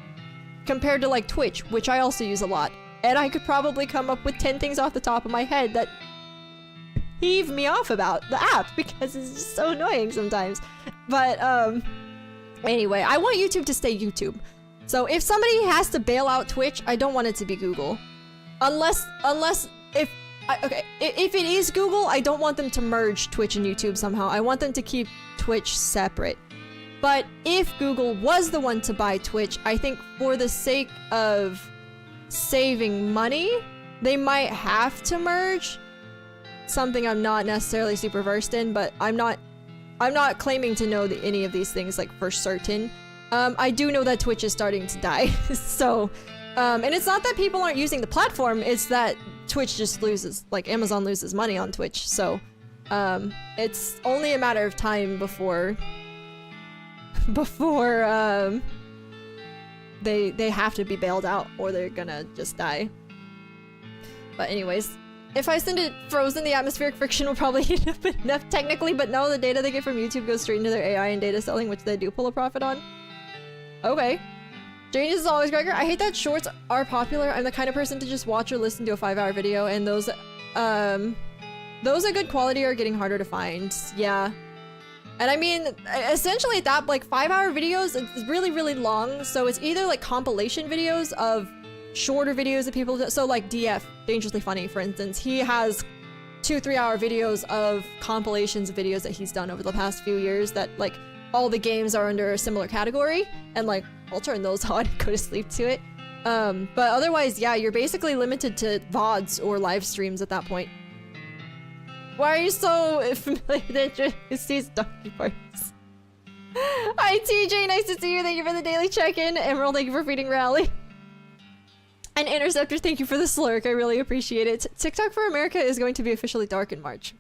compared to like Twitch, which I also use a lot. And I could probably come up with 10 things off the top of my head that heave me off about the app, because it's just so annoying sometimes. But anyway, I want YouTube to stay YouTube. So if somebody has to bail out Twitch, I don't want it to be Google. Unless if it is Google, I don't want them to merge Twitch and YouTube somehow. I want them to keep Twitch separate. But if Google was the one to buy Twitch, I think for the sake of saving money, they might have to merge. Something I'm not necessarily super versed in, but I'm not claiming to know any of these things like for certain. I do know that Twitch is starting to die. So, and it's not that people aren't using the platform, it's that Twitch just loses, like Amazon loses money on Twitch. So, it's only a matter of time before they have to be bailed out, or they're gonna just die. But anyways, If I send it frozen, the atmospheric friction will probably heat up enough technically, but no, the data they get from YouTube goes straight into their AI and data selling, which they do pull a profit on. Okay. Genius is always Gregor. I hate that shorts are popular. I'm the kind of person to just watch or listen to a 5-hour video, and those of good quality are getting harder to find. Yeah. And I mean, essentially that, like, 5-hour videos, it's really, really long, so it's either, like, compilation videos of shorter videos that people do. So, like, DF, Dangerously Funny, for instance, he has 2-3 hour videos of compilations of videos that he's done over the past few years that, like, all the games are under a similar category, and, like, I'll turn those on and go to sleep to it. But otherwise, yeah, you're basically limited to VODs or live streams at that point. Why are you so familiar with these donkey parts? Hi, TJ, nice to see you. Thank you for the daily check-in. Emerald, thank you for feeding Rally. And Interceptor, thank you for the slurk. I really appreciate it. TikTok for America is going to be officially dark in March.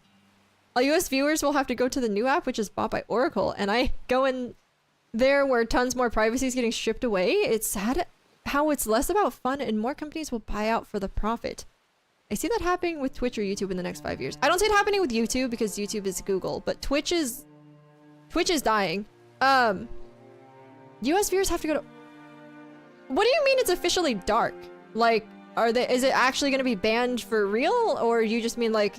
All US viewers will have to go to the new app, which is bought by Oracle, and I go in there where tons more privacy is getting stripped away. It's sad how it's less about fun and more companies will buy out for the profit. I see that happening with Twitch or YouTube in the next 5 years. I don't see it happening with YouTube because YouTube is Google, but Twitch is dying. US viewers have to go to... What do you mean it's officially dark? Like, is it actually going to be banned for real? Or you just mean, like,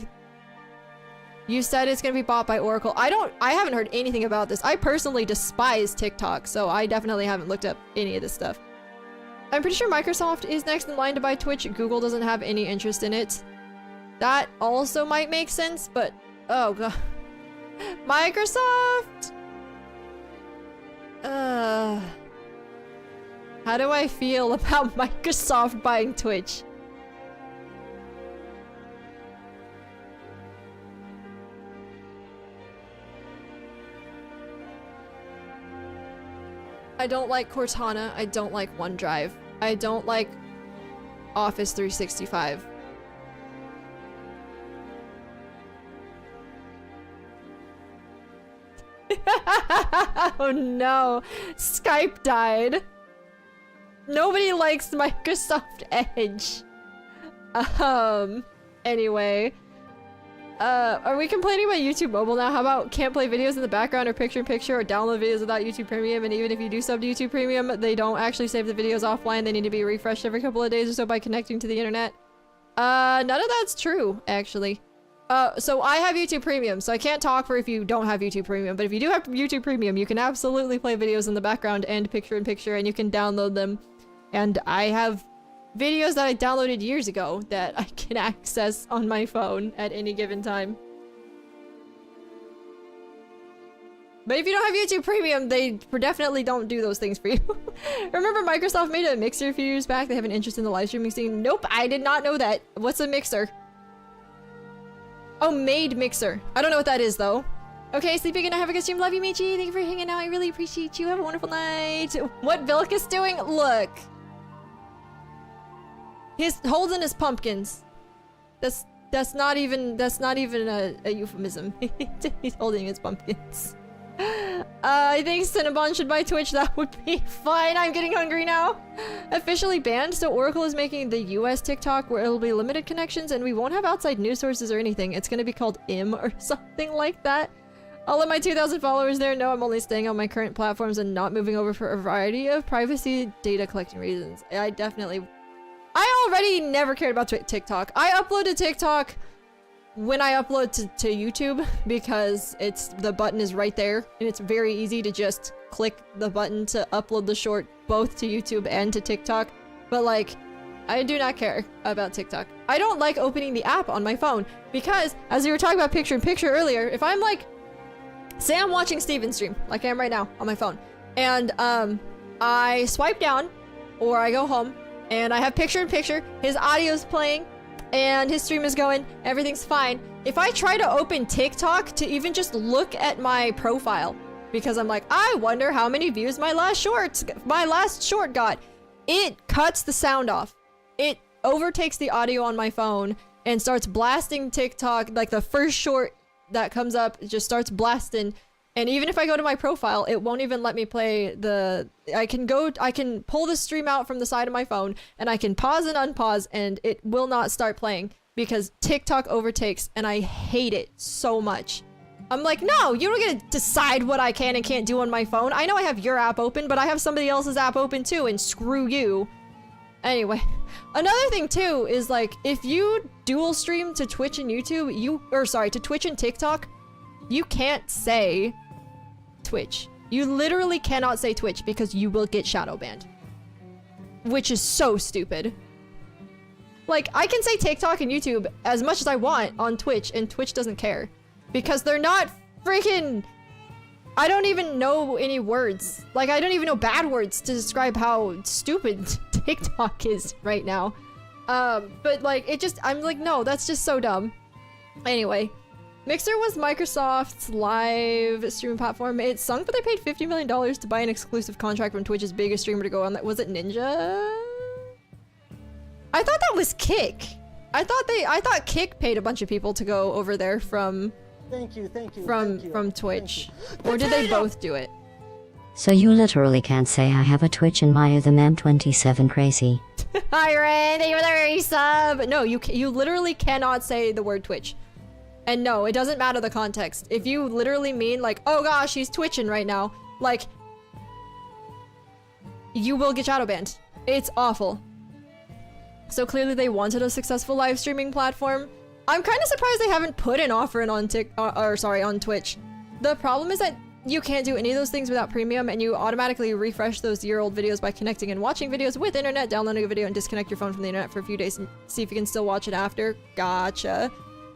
you said it's going to be bought by Oracle? I haven't heard anything about this. I personally despise TikTok, so I definitely haven't looked up any of this stuff. I'm pretty sure Microsoft is next in line to buy Twitch. Google doesn't have any interest in it. That also might make sense, but oh god. Microsoft! How do I feel about Microsoft buying Twitch? I don't like Cortana. I don't like OneDrive. I don't like Office 365. Oh no. Skype died. Nobody likes Microsoft Edge. Anyway. Are we complaining about YouTube Mobile now? How about can't play videos in the background or picture-in-picture or download videos without YouTube Premium? And even if you do sub to YouTube Premium, they don't actually save the videos offline. They need to be refreshed every couple of days or so by connecting to the internet. None of that's true, actually. So I have YouTube Premium, so I can't talk for if you don't have YouTube Premium. But if you do have YouTube Premium, you can absolutely play videos in the background and picture-in-picture, and you can download them. And I have videos that I downloaded years ago that I can access on my phone at any given time. But if you don't have YouTube Premium, they definitely don't do those things for you. Remember Microsoft made a Mixer a few years back? They have an interest in the live streaming scene? Nope, I did not know that. What's a Mixer? Oh, made Mixer. I don't know what that is, though. Okay, sleeping and I have a good stream. Love you, Michi. Thank you for hanging out. I really appreciate you. Have a wonderful night. What Vilkus doing? Look. He's holding his pumpkins. That's not even a euphemism. He's holding his pumpkins. I think Cinnabon should buy Twitch. That would be fine. I'm getting hungry now. Officially banned, so Oracle is making the US TikTok where it'll be limited connections and we won't have outside news sources or anything. It's gonna be called IM or something like that. I'll let my 2,000 followers there know I'm only staying on my current platforms and not moving over for a variety of privacy data collecting reasons. I already never cared about TikTok. I upload to TikTok when I upload to YouTube because the button is right there and it's very easy to just click the button to upload the short both to YouTube and to TikTok. But like, I do not care about TikTok. I don't like opening the app on my phone because as we were talking about picture-in-picture earlier, if I'm like, say I'm watching Steven's stream like I am right now on my phone and I swipe down or I go home and I have picture-in-picture, his audio's playing, and his stream is going, everything's fine. If I try to open TikTok to even just look at my profile, because I'm like, I wonder how many views my last short got, it cuts the sound off. It overtakes the audio on my phone and starts blasting TikTok, like the first short that comes up, it just starts blasting. And even if I go to my profile, it won't even let me play I can pull the stream out from the side of my phone and I can pause and unpause and it will not start playing. because TikTok overtakes, and I hate it so much. I'm like, no, you don't get to decide what I can and can't do on my phone. I know I have your app open, but I have somebody else's app open too, and screw you. Anyway, another thing too is like, if you dual stream to Twitch and YouTube, to Twitch and TikTok, you can't say Twitch. You literally cannot say Twitch because you will get shadow banned. Which is so stupid. Like, I can say TikTok and YouTube as much as I want on Twitch, and Twitch doesn't care. Because they're not freaking... I don't even know any words. Like, I don't even know bad words to describe how stupid TikTok is right now. But like, I'm like, no, that's just so dumb. Anyway, Mixer was Microsoft's live streaming platform. It sunk, but they paid $50 million to buy an exclusive contract from Twitch's biggest streamer to go on that. Was it Ninja? I thought that was Kick. I thought Kick paid a bunch of people to go over there from from Twitch. Or did they both do it? So you literally can't say I have a Twitch and Maya the Mem27 crazy. Hi Ren, thank you for the resub. No, you literally cannot say the word Twitch. And no, it doesn't matter the context. If you literally mean like, oh gosh, he's twitching right now, like, you will get shadow banned. It's awful. So clearly they wanted a successful live streaming platform. I'm kind of surprised they haven't put an offer in on on Twitch. The problem is that you can't do any of those things without premium, and you automatically refresh those year-old videos by connecting and watching videos with internet, downloading a video, and disconnect your phone from the internet for a few days and see if you can still watch it after. Gotcha.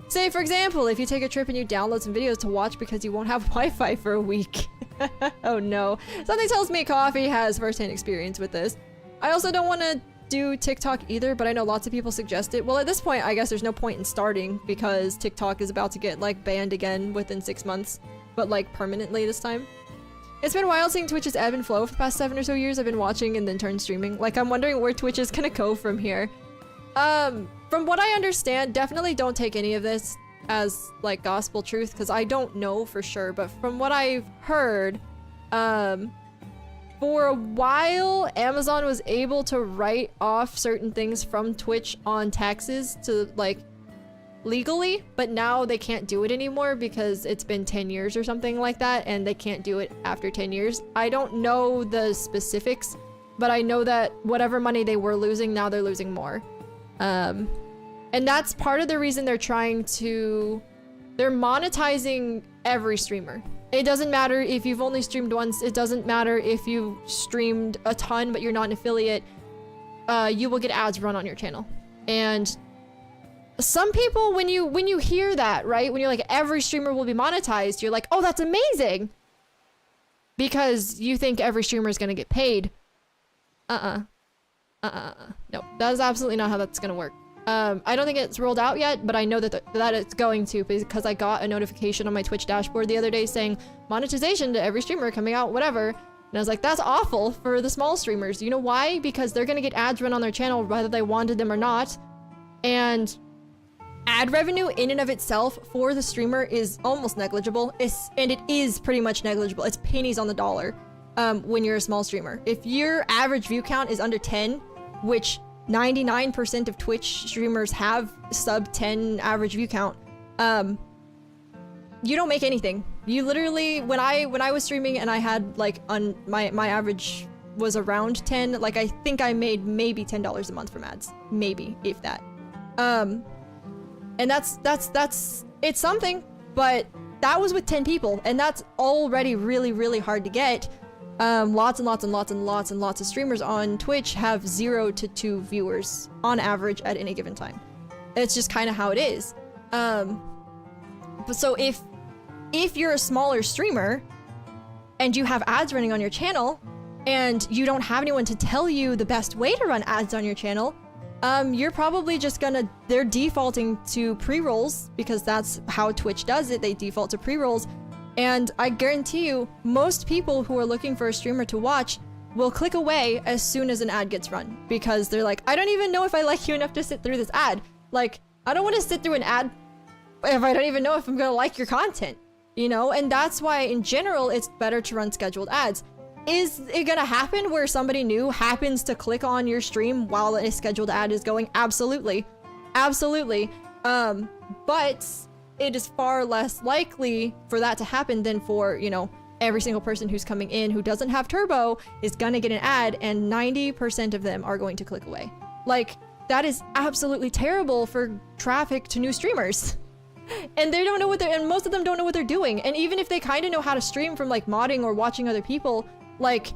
Say, for example, if you take a trip and you download some videos to watch because you won't have Wi-Fi for a week. Oh no. Something tells me Coffee has first-hand experience with this. I also don't want to do TikTok either, but I know lots of people suggest it. Well, at this point, I guess there's no point in starting because TikTok is about to get, like, banned again within 6 months. But, like, permanently this time. It's been wild seeing Twitch's ebb and flow for the past 7 or so years. I've been watching and then turned streaming. Like, I'm wondering where Twitch is gonna go from here. From what I understand, definitely don't take any of this as, like, gospel truth, because I don't know for sure, but from what I've heard, for a while, Amazon was able to write off certain things from Twitch on taxes to, like, legally, but now they can't do it anymore because it's been 10 years or something like that, and they can't do it after 10 years. I don't know the specifics, but I know that whatever money they were losing, now they're losing more. And that's part of the reason they're monetizing every streamer. It doesn't matter if you've only streamed once, it doesn't matter if you've streamed a ton but you're not an affiliate, you will get ads run on your channel. And some people, when you hear that, right, when you're like, every streamer will be monetized, you're like, oh, that's amazing! Because you think every streamer is gonna get paid. No, that is absolutely not how that's gonna work. I don't think it's rolled out yet, but I know that it's going to, because I got a notification on my Twitch dashboard the other day saying monetization to every streamer coming out, whatever. And I was like, that's awful for the small streamers. You know why? Because they're gonna get ads run on their channel whether they wanted them or not. And ad revenue in and of itself for the streamer is almost negligible. And it is pretty much negligible. It's pennies on the dollar when you're a small streamer. If your average view count is under 10, which 99% of Twitch streamers have sub 10 average view count, you don't make anything. You literally, when I was streaming and I had like my average was around 10, like I think I made maybe $10 a month from ads, maybe, if that. And that's it's something, but that was with 10 people, and that's already really, really hard to get. Lots and lots and lots and lots and lots of streamers on Twitch have 0 to 2 viewers on average at any given time. It's just kind of how it is. But so if you're a smaller streamer and you have ads running on your channel and you don't have anyone to tell you the best way to run ads on your channel, you're probably just they're defaulting to pre-rolls because that's how Twitch does it. They default to pre-rolls. And I guarantee you, most people who are looking for a streamer to watch will click away as soon as an ad gets run, because they're like, I don't even know if I like you enough to sit through this ad. Like, I don't want to sit through an ad if I don't even know if I'm gonna like your content, you know? And that's why, in general, it's better to run scheduled ads. Is it gonna happen where somebody new happens to click on your stream while a scheduled ad is going? Absolutely. Absolutely. But it is far less likely for that to happen than for, you know, every single person who's coming in who doesn't have turbo is gonna get an ad, and 90% of them are going to click away. Like, that is absolutely terrible for traffic to new streamers. And they don't know what and most of them don't know what they're doing. And even if they kind of know how to stream from like modding or watching other people, like,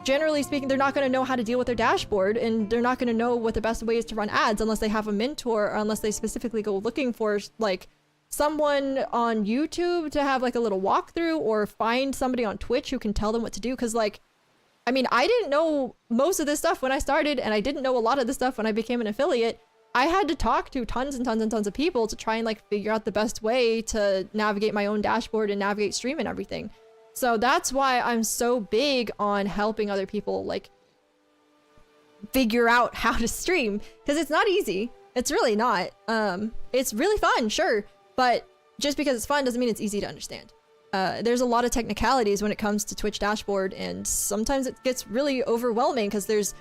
generally speaking, they're not going to know how to deal with their dashboard, and they're not going to know what the best way is to run ads unless they have a mentor, or unless they specifically go looking for like someone on YouTube to have like a little walkthrough, or find somebody on Twitch who can tell them what to do. Cause like, I mean, I didn't know most of this stuff when I started, and I didn't know a lot of this stuff when I became an affiliate. I had to talk to tons and tons and tons of people to try and like figure out the best way to navigate my own dashboard and navigate stream and everything. So that's why I'm so big on helping other people like figure out how to stream, because it's not easy. It's really not. It's really fun, sure, but just because it's fun doesn't mean it's easy to understand. There's a lot of technicalities when it comes to Twitch dashboard, and sometimes it gets really overwhelming because there's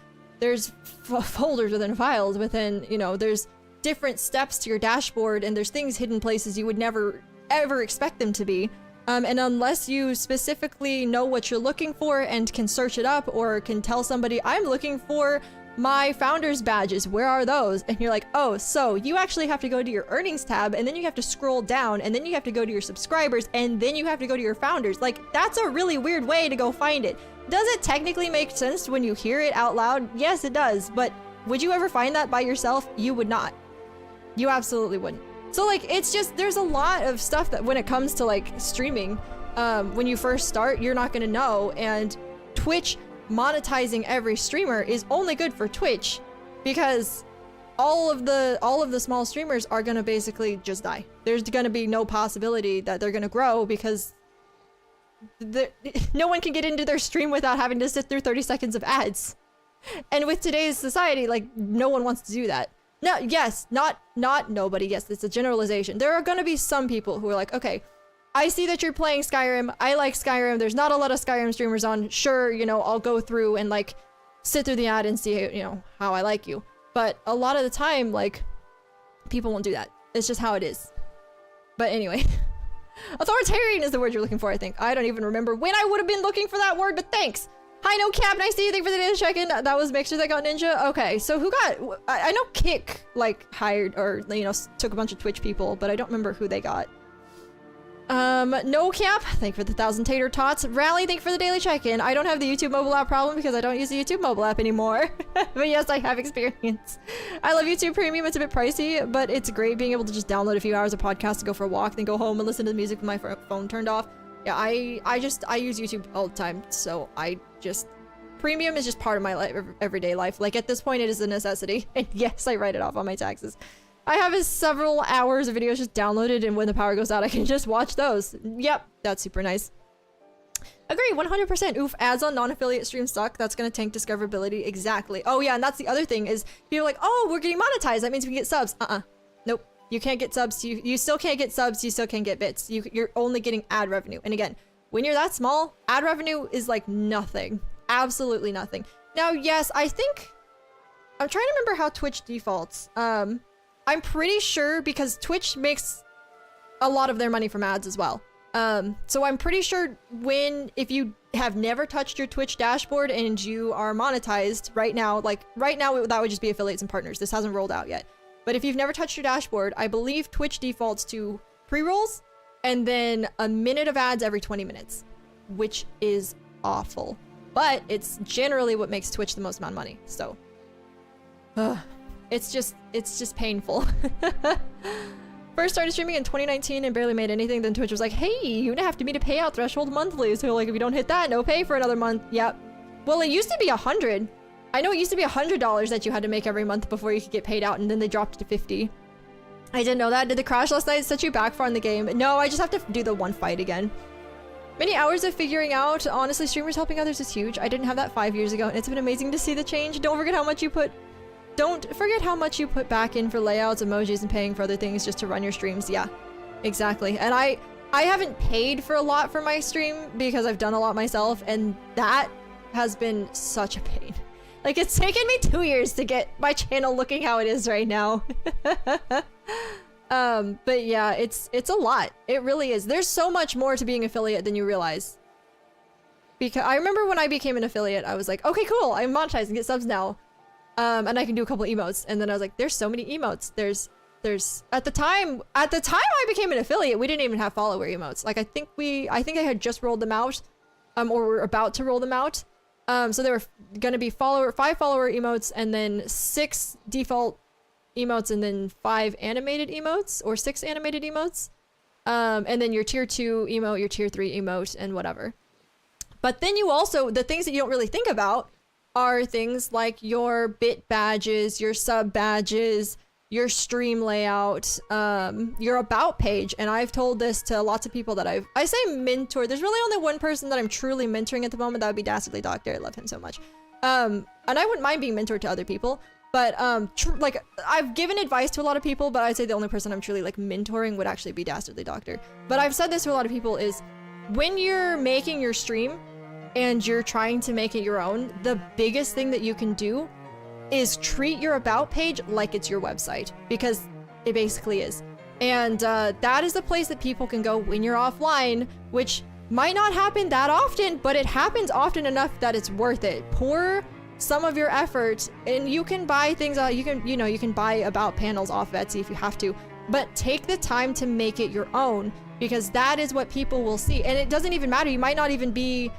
folders within files within, you know, there's different steps to your dashboard, and there's things hidden places you would never ever expect them to be. And unless you specifically know what you're looking for and can search it up, or can tell somebody, I'm looking for my founders badges, where are those? And you're like, oh, so you actually have to go to your earnings tab, and then you have to scroll down, and then you have to go to your subscribers, and then you have to go to your founders. Like, that's a really weird way to go find it. Does it technically make sense when you hear it out loud? Yes, it does. But would you ever find that by yourself? You would not. You absolutely wouldn't. So like, it's just, there's a lot of stuff that when it comes to like streaming, when you first start, you're not gonna know. And Twitch monetizing every streamer is only good for Twitch, because all of the small streamers are gonna basically just die. There's gonna be no possibility that they're gonna grow, because no one can get into their stream without having to sit through 30 seconds of ads. And with today's society, like, no one wants to do that. No, yes, not nobody. Yes, it's a generalization. There are gonna be some people who are like, okay, I see that you're playing Skyrim. I like Skyrim. There's not a lot of Skyrim streamers on. Sure, you know, I'll go through and like sit through the ad and see, you know, how I like you. But a lot of the time, like, people won't do that. It's just how it is. But anyway, authoritarian is the word you're looking for, I think. I don't even remember when I would have been looking for that word, but thanks. Hi, no cap, nice to see you. Thank you for the data check-in. That was Mixer that got Ninja. Okay, so who got... I know Kick, like, hired, or, you know, took a bunch of Twitch people, but I don't remember who they got. No cap, thank you for the 1,000 tater tots. Rally, thank you for the daily check-in. I don't have the YouTube mobile app problem because I don't use the YouTube mobile app anymore. But yes, I have experience. I love YouTube Premium. It's a bit pricey, but it's great being able to just download a few hours of podcast to go for a walk, then go home and listen to the music with my phone turned off. Yeah, I use YouTube all the time, so Premium is just part of my everyday life. Like, at this point, it is a necessity. And yes, I write it off on my taxes. I have several hours of videos just downloaded, and when the power goes out, I can just watch those. Yep, that's super nice. Agree, 100%. Oof, ads on non-affiliate streams suck. That's gonna tank discoverability. Exactly. Oh yeah, and that's the other thing is people are like, oh, we're getting monetized. That means we can get subs. Nope. You can't get subs. You still can't get subs. You still can't get bits. You're only getting ad revenue. And again, when you're that small, ad revenue is like nothing. Absolutely nothing. Now, yes, I think... I'm trying to remember how Twitch defaults. I'm pretty sure because Twitch makes a lot of their money from ads as well. So I'm pretty sure if you have never touched your Twitch dashboard and you are monetized right now, that would just be affiliates and partners. This hasn't rolled out yet. But if you've never touched your dashboard, I believe Twitch defaults to pre-rolls and then a minute of ads every 20 minutes, which is awful. But it's generally what makes Twitch the most amount of money. So, it's just painful. First started streaming in 2019 and barely made anything. Then Twitch was like, hey, you have to meet a payout threshold monthly. So like, if you don't hit that, no pay for another month. Yep. Well, it used to be 100. I know it used to be $100 that you had to make every month before you could get paid out, and then they dropped it to 50. I didn't know that. Did the crash last night set you back far in the game? No, I just have to do the one fight again. Many hours of figuring out. Honestly, streamers helping others is huge. I didn't have that 5 years ago, and it's been amazing to see the change. Don't forget how much you put back in for layouts, emojis, and paying for other things just to run your streams. Yeah, exactly. And I haven't paid for a lot for my stream because I've done a lot myself, and that has been such a pain. Like, it's taken me 2 years to get my channel looking how it is right now. But yeah, it's a lot. It really is. There's so much more to being affiliate than you realize. Because I remember when I became an affiliate, I was like, okay, cool, I'm monetized and get subs now. And I can do a couple emotes. And then I was like, there's so many emotes. There's at the time I became an affiliate, we didn't even have follower emotes. Like I think I had just rolled them out, or we're about to roll them out. So there were gonna be 5 follower emotes, and then 6 default emotes, and then 5 animated emotes, or 6 animated emotes. And then your tier 2 emote, your tier 3 emote, and whatever. But then you also, the things that you don't really think about are things like your bit badges, your sub badges, your stream layout, your about page. And I've told this to lots of people that I say mentor. There's really only one person that I'm truly mentoring at the moment. That would be Dastardly Doctor. I love him so much. And I wouldn't mind being mentored to other people. But like I've given advice to a lot of people, but I'd say the only person I'm truly like mentoring would actually be Dastardly Doctor. But I've said this to a lot of people is when you're making your stream and you're trying to make it your own, the biggest thing that you can do is treat your about page like it's your website, because it basically is. And that is the place that people can go when you're offline, which might not happen that often, but it happens often enough that it's worth it. Pour some of your effort, and you can buy things out. You can buy about panels off Etsy if you have to, but take the time to make it your own, because that is what people will see. And it doesn't even matter. You might not even be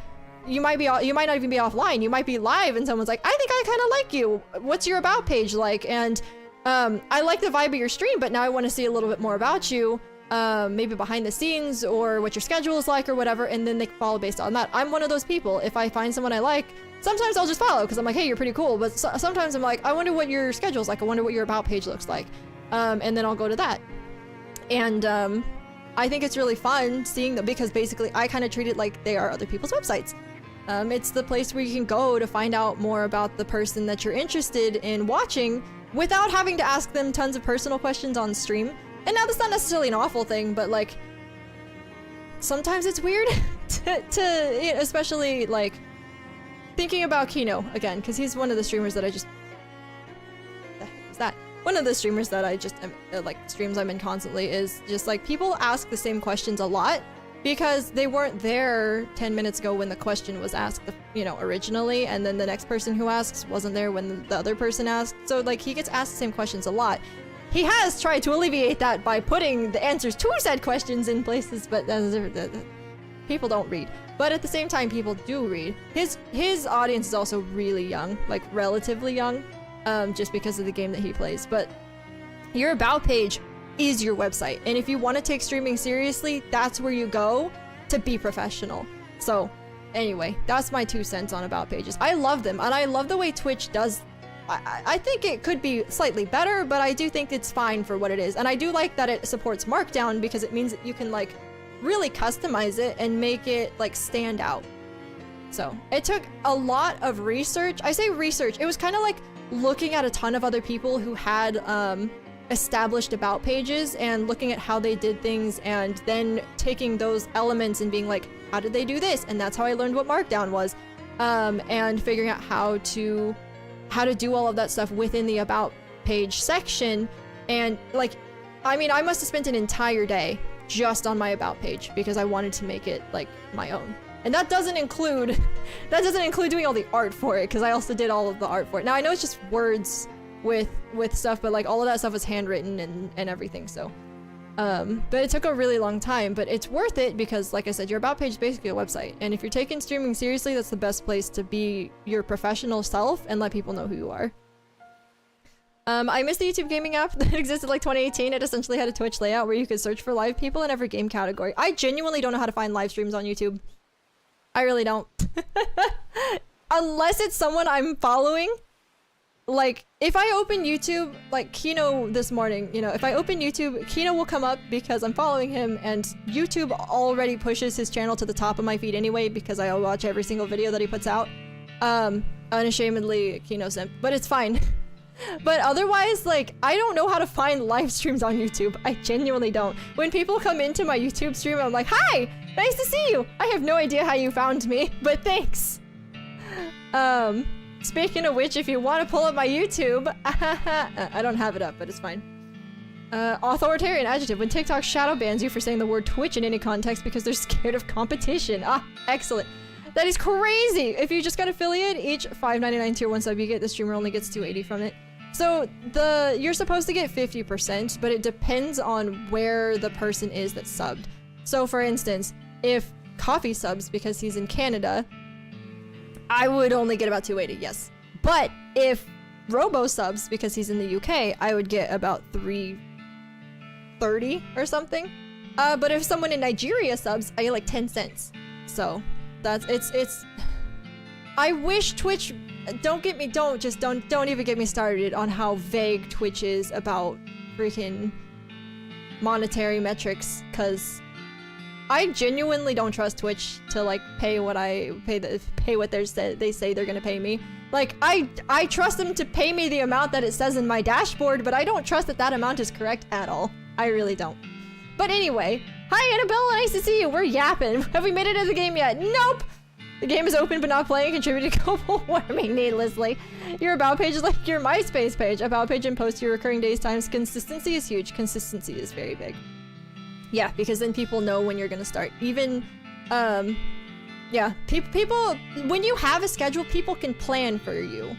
offline. You might be live and someone's like, I think I kind of like you. What's your about page like? And I like the vibe of your stream, but now I want to see a little bit more about you. Maybe behind the scenes, or what your schedule is like, or whatever. And then they follow based on that. I'm one of those people. If I find someone I like, sometimes I'll just follow because I'm like, hey, you're pretty cool. But sometimes I'm like, I wonder what your schedule's like. I wonder what your about page looks like. And then I'll go to that. And I think it's really fun seeing them, because basically I kind of treat it like they are other people's websites. It's the place where you can go to find out more about the person that you're interested in watching without having to ask them tons of personal questions on stream. And now that's not necessarily an awful thing, but like sometimes it's weird to especially like thinking about Kino again, because he's one of the streamers that I just one of the streamers that I just like streams I'm in constantly is just like people ask the same questions a lot because they weren't there 10 minutes ago when the question was asked, originally, and then the next person who asks wasn't there when the other person asked. So like he gets asked the same questions a lot. He has tried to alleviate that by putting the answers to said questions in places, but people don't read. But at the same time, people do read. His audience is also really young, like relatively young, just because of the game that he plays. But your about page is your website, and if you want to take streaming seriously, that's where you go to be professional. So anyway, that's my 2 cents on about pages. I love them, and I love the way Twitch does. I think it could be slightly better, but I do think it's fine for what it is. And I do like that it supports Markdown, because it means that you can like really customize it and make it like stand out. So it took a lot of research. I say research, it was kind of like looking at a ton of other people who had established about pages and looking at how they did things, and then taking those elements and being like, how did they do this? And that's how I learned what Markdown was, and figuring out how to do all of that stuff within the about page section. And like, I mean, I must have spent an entire day just on my about page because I wanted to make it like my own. And that doesn't include doing all the art for it, because I also did all of the art for it. Now I know it's just words with stuff, but like all of that stuff was handwritten and everything. So but it took a really long time, but it's worth it because, like I said, your about page is basically a website. And if you're taking streaming seriously, that's the best place to be your professional self and let people know who you are. I miss the YouTube gaming app that existed like 2018. It essentially had a Twitch layout where you could search for live people in every game category. I genuinely don't know how to find live streams on YouTube. I really don't. Unless it's someone I'm following. Like, if I open YouTube, like Kino this morning, if I open YouTube, Kino will come up because I'm following him, and YouTube already pushes his channel to the top of my feed anyway because I watch every single video that he puts out. Unashamedly, Kino simp, but it's fine. But otherwise, like, I don't know how to find live streams on YouTube. I genuinely don't. When people come into my YouTube stream, I'm like, hi, nice to see you. I have no idea how you found me, but thanks. Speaking of which, if you want to pull up my YouTube, I don't have it up, but it's fine. Authoritarian adjective. When TikTok shadow bans you for saying the word Twitch in any context because they're scared of competition. Ah, excellent. That is crazy! If you just got affiliate, each $5.99 tier 1 sub you get, the streamer only gets $2.80 from it. So you're supposed to get 50%, but it depends on where the person is that subbed. So for instance, if Coffee subs because he's in Canada, I would only get about $2.80, yes. But if Robo subs because he's in the UK, I would get about $3.30 or something. But if someone in Nigeria subs, I get like 10 cents. So that's it's I wish Twitch, don't even get me started on how vague Twitch is about freaking monetary metrics, cuz I genuinely don't trust Twitch to like pay what they say they're gonna pay me. Like I trust them to pay me the amount that it says in my dashboard, but I don't trust that that amount is correct at all. I really don't. But anyway, hi Annabelle, nice to see you. We're yapping. Have we made it in the game yet? Nope. The game is open but not playing, contributing to global warming needlessly. Your about page is like your MySpace page. About page and post your recurring days times. Consistency is huge. Consistency is very big. Yeah, because then people know when you're gonna start. Even, yeah, people, when you have a schedule, people can plan for you.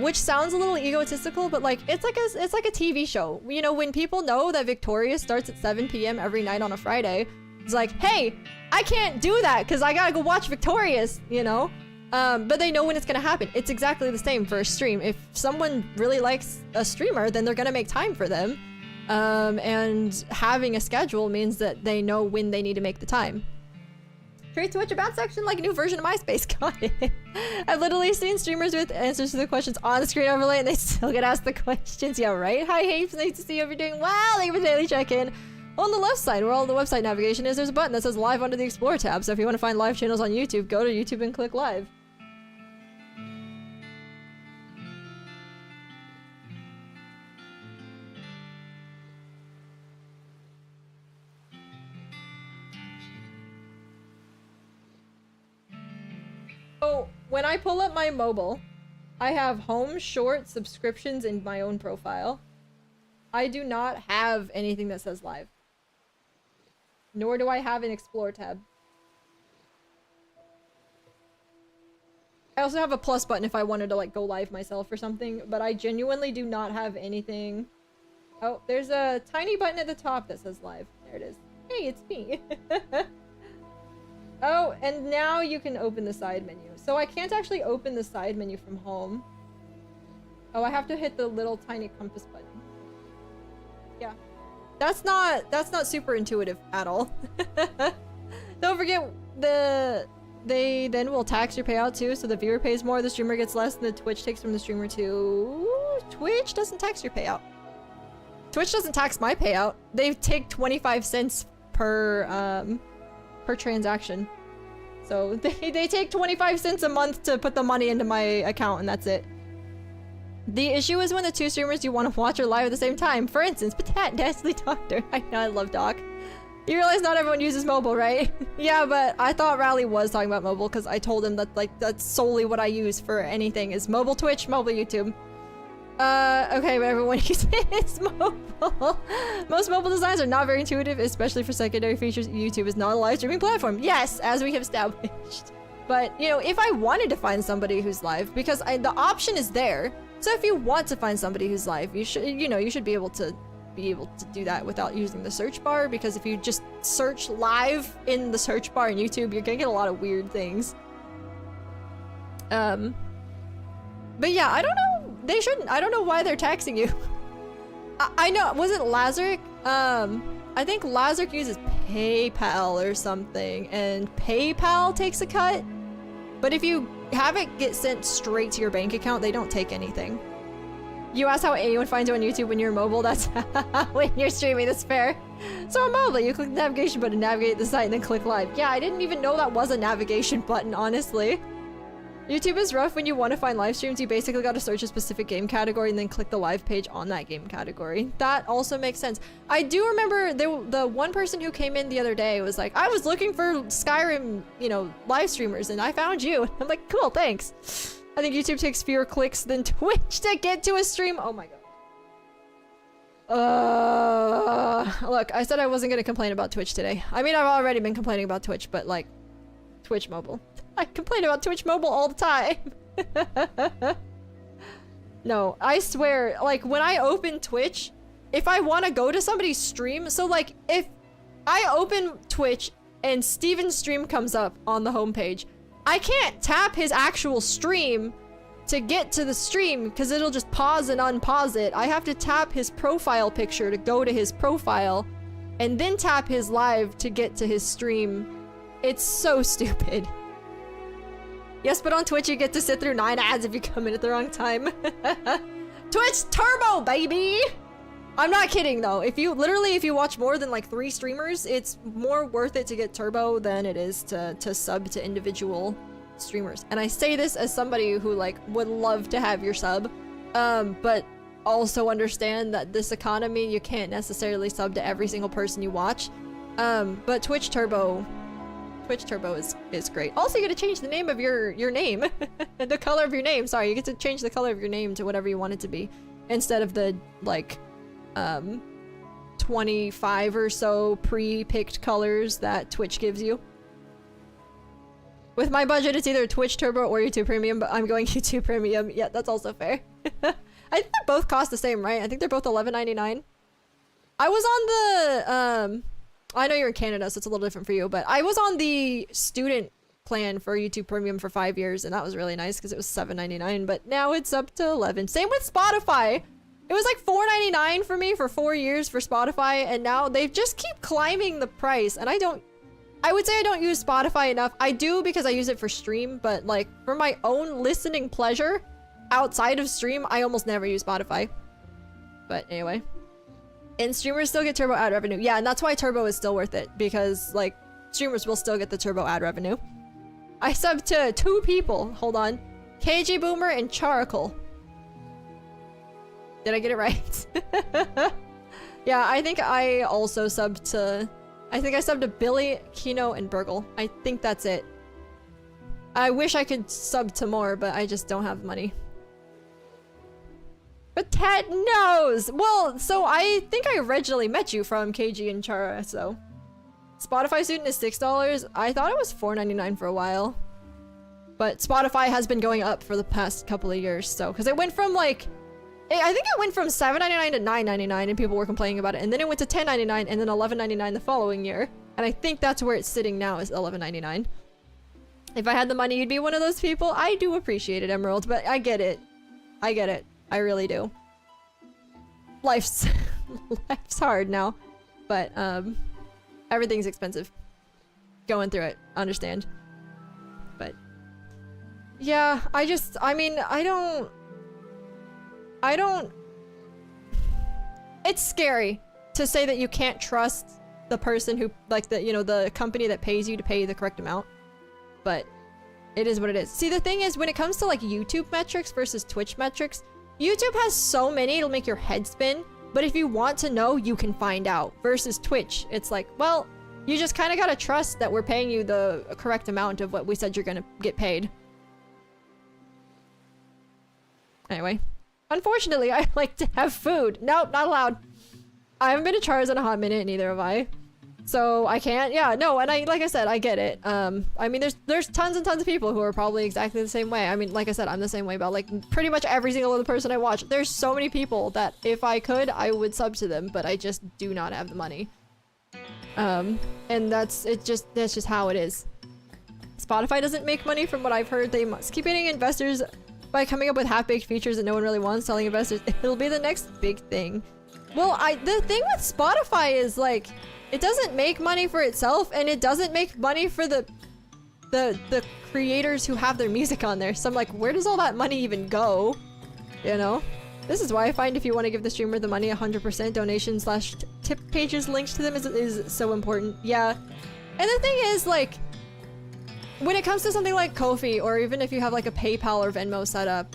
Which sounds a little egotistical, but like, it's like a TV show. You know, when people know that Victoria starts at 7 p.m. every night on a Friday, it's like, hey, I can't do that because I gotta go watch Victorious, you know? But they know when it's gonna happen. It's exactly the same for a stream. If someone really likes a streamer, then they're gonna make time for them. And having a schedule means that they know when they need to make the time. Treat Twitch about section like a new version of MySpace. Got it. I've literally seen streamers with answers to the questions on the screen overlay and they still get asked the questions. Yeah, right? Hi, Hapes. Nice to see you. If you're doing well, thank you for the daily check-in. On the left side, where all the website navigation is, there's a button that says live under the Explore tab. So if you want to find live channels on YouTube, go to YouTube and click live. So when I pull up my mobile, I have home, short, subscriptions, and my own profile. I do not have anything that says live. Nor do I have an Explore tab. I also have a plus button if I wanted to like go live myself or something, but I genuinely do not have anything. Oh, there's a tiny button at the top that says live. There it is. Hey, it's me. Oh, and now you can open the side menu. So I can't actually open the side menu from home. Oh, I have to hit the little tiny compass button. Yeah. That's not super intuitive at all. Don't forget they then will tax your payout too, so the viewer pays more, the streamer gets less, and the Twitch takes from the streamer too. Twitch doesn't tax your payout. Twitch doesn't tax my payout. They take 25 cents per transaction. So they take 25 cents a month to put the money into my account, and that's it. The issue is when the two streamers you want to watch are live at the same time. For instance, Patat, Nestle Doctor. I know, I love Doc. You realize not everyone uses mobile, right? Yeah, but I thought Rally was talking about mobile because I told him that like that's solely what I use for anything is mobile Twitch, mobile YouTube. Okay, but everyone uses mobile. Most mobile designs are not very intuitive, especially for secondary features. YouTube is not a live streaming platform. Yes, as we have established. But, you know, if I wanted to find somebody who's live, because the option is there. So if you want to find somebody who's live, you should be able to do that without using the search bar, because if you just search live in the search bar in YouTube, you're gonna get a lot of weird things. But yeah, I don't know. They shouldn't. I don't know why they're taxing you. I know. Was it Lazaric? I think Lazaric uses PayPal or something, and PayPal takes a cut. But if you have it get sent straight to your bank account, they don't take anything. You asked how anyone finds you on YouTube when you're mobile. That's when you're streaming. That's fair. So on mobile, you click the navigation button, navigate the site, and then click live. Yeah, I didn't even know that was a navigation button, honestly. YouTube is rough when you want to find live streams. You basically got to search a specific game category and then click the live page on that game category. That also makes sense. I do remember the one person who came in the other day was like, I was looking for Skyrim, you know, live streamers, and I found you. I'm like, cool, thanks. I think YouTube takes fewer clicks than Twitch to get to a stream. Oh my god. Look, I said I wasn't gonna complain about Twitch today. I mean, I've already been complaining about Twitch, but like, Twitch mobile. I complain about Twitch mobile all the time. No, I swear, like, when I open Twitch, if I want to go to somebody's stream, so like, if I open Twitch and Steven's stream comes up on the homepage, I can't tap his actual stream to get to the stream because it'll just pause and unpause it. I have to tap his profile picture to go to his profile and then tap his live to get to his stream. It's so stupid. Yes, but on Twitch you get to sit through 9 ads if you come in at the wrong time. Twitch Turbo, baby! I'm not kidding though. If you watch more than like 3 streamers, it's more worth it to get Turbo than it is to sub to individual streamers. And I say this as somebody who like would love to have your sub, but also understand that this economy you can't necessarily sub to every single person you watch. But Twitch Turbo is great. Also, you get to change the name of your name. The color of your name. Sorry, you get to change the color of your name to whatever you want it to be, instead of the like 25 or so pre-picked colors that Twitch gives you. With my budget, it's either Twitch Turbo or YouTube Premium, but I'm going YouTube Premium. Yeah, that's also fair. I think they both cost the same, right? I think they're both $11.99. I was on the I know you're in Canada, so it's a little different for you, but I was on the student plan for YouTube Premium for 5 years, and that was really nice because it was $7.99, but now it's up to $11. Same with Spotify. It was like $4.99 for me for 4 years for Spotify, and now they just keep climbing the price, and I would say I don't use Spotify enough. I do because I use it for stream, but like for my own listening pleasure outside of stream, I almost never use Spotify. But anyway. And streamers still get turbo ad revenue. Yeah, and that's why turbo is still worth it, because like streamers will still get the turbo ad revenue. I subbed to 2 people. Hold on. KG Boomer and Charcoal. Did I get it right? Yeah, I think I also subbed to... I think I subbed to Billy, Kino, and Burgle. I think that's it. I wish I could sub to more, but I just don't have money. But Ted knows! Well, so I think I originally met you from KG and Chara, so... Spotify student is $6. I thought it was $4.99 for a while. But Spotify has been going up for the past couple of years, so... Because it went from like... I think it went from $7.99 to $9.99 and people were complaining about it. And then it went to $10.99 and then $11.99 the following year. And I think that's where it's sitting now, is $11.99. If I had the money, you'd be one of those people. I do appreciate it, Emerald, but I get it. I get it. I really do. Life's hard now, but everything's expensive. Going through it, understand. But yeah, I mean, I don't. It's scary to say that you can't trust the person who, like, the company that pays you to pay the correct amount. But it is what it is. See, the thing is, when it comes to like YouTube metrics versus Twitch metrics, YouTube has so many it'll make your head spin, but if you want to know, you can find out. Versus Twitch, it's like, well, you just kind of gotta trust that we're paying you the correct amount of what we said you're gonna get paid. Anyway, unfortunately, I like to have food. Nope, not allowed. I haven't been to Char's in a hot minute, neither have I. So I can't, yeah, no, and like I said, I get it. I mean, there's tons and tons of people who are probably exactly the same way. I mean, like I said, I'm the same way about like pretty much every single other person I watch. There's so many people that if I could, I would sub to them, but I just do not have the money. And that's just how it is. Spotify doesn't make money from what I've heard. They must keep getting investors by coming up with half-baked features that no one really wants, telling investors it'll be the next big thing. Well, the thing with Spotify is like, it doesn't make money for itself, and it doesn't make money for the creators who have their music on there. So I'm like, where does all that money even go? You know? This is why I find if you want to give the streamer the money, 100% donation/tip pages linked to them is so important. Yeah. And the thing is, like, when it comes to something like Ko-fi, or even if you have like a PayPal or Venmo set up,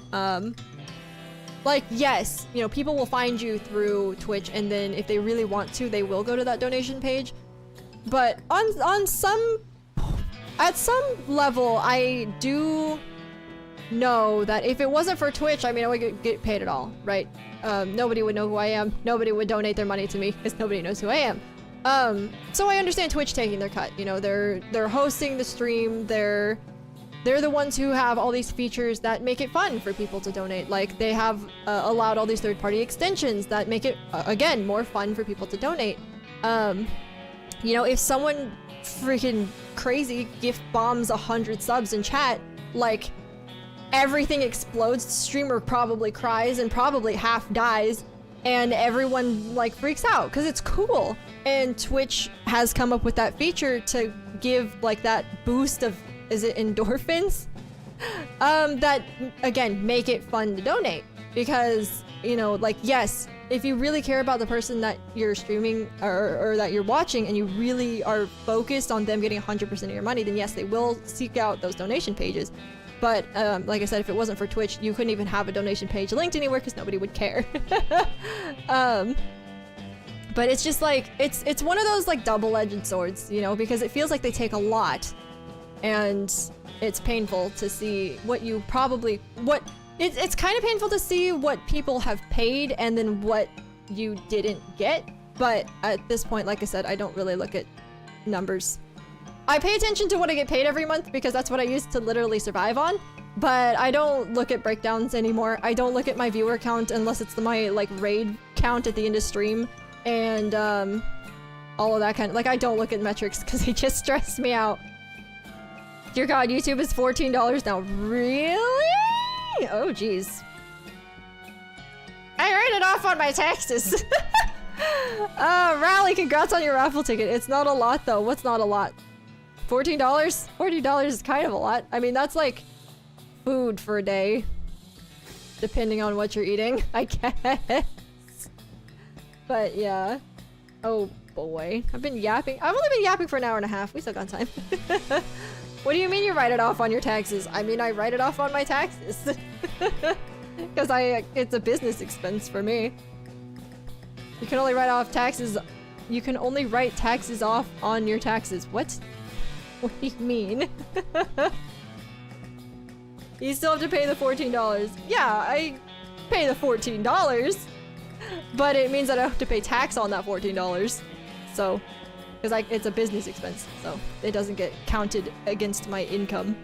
like, yes, you know, people will find you through Twitch, and then if they really want to, they will go to that donation page. But at some level, I do know that if it wasn't for Twitch, I mean, I would get paid at all, right? Nobody would know who I am. Nobody would donate their money to me because nobody knows who I am. So I understand Twitch taking their cut. You know, they're hosting the stream. They're the ones who have all these features that make it fun for people to donate. Like they have allowed all these third-party extensions that make it again more fun for people to donate. You know, if someone freaking crazy gift bombs 100 subs in chat, like everything explodes, the streamer probably cries and probably half dies, and everyone like freaks out because it's cool. And Twitch has come up with that feature to give like that boost of, is it endorphins? That again make it fun to donate, because you know, like, yes, if you really care about the person that you're streaming or that you're watching and you really are focused on them getting 100% of your money, then yes, they will seek out those donation pages. But like I said, if it wasn't for Twitch, you couldn't even have a donation page linked anywhere because nobody would care. But it's just like, it's one of those like double-edged swords, you know, because it feels like they take a lot, and it's painful to see what you probably, it's kind of painful to see what people have paid and then what you didn't get. But at this point, like I said, I don't really look at numbers. I pay attention to what I get paid every month because that's what I use to literally survive on, but I don't look at breakdowns anymore. I don't look at my viewer count unless it's my like raid count at the end of stream and all of that kind of, like, I don't look at metrics because they just stress me out. Dear God, YouTube is $14 now. Really? Oh, jeez. I write it off on my taxes. Rally, congrats on your raffle ticket. It's not a lot though. What's not a lot? $14? $40 is kind of a lot. I mean, that's like food for a day. Depending on what you're eating, I guess. But yeah. Oh boy. I've been yapping. I've only been yapping for an hour and a half. We still got time. What do you mean you write it off on your taxes? I mean, I write it off on my taxes. Because it's a business expense for me. You can only write off taxes. You can only write taxes off on your taxes. What? What do you mean? You still have to pay the $14. Yeah, I pay the $14. But it means that I have to pay tax on that $14. So, because it's a business expense. So, it doesn't get counted against my income.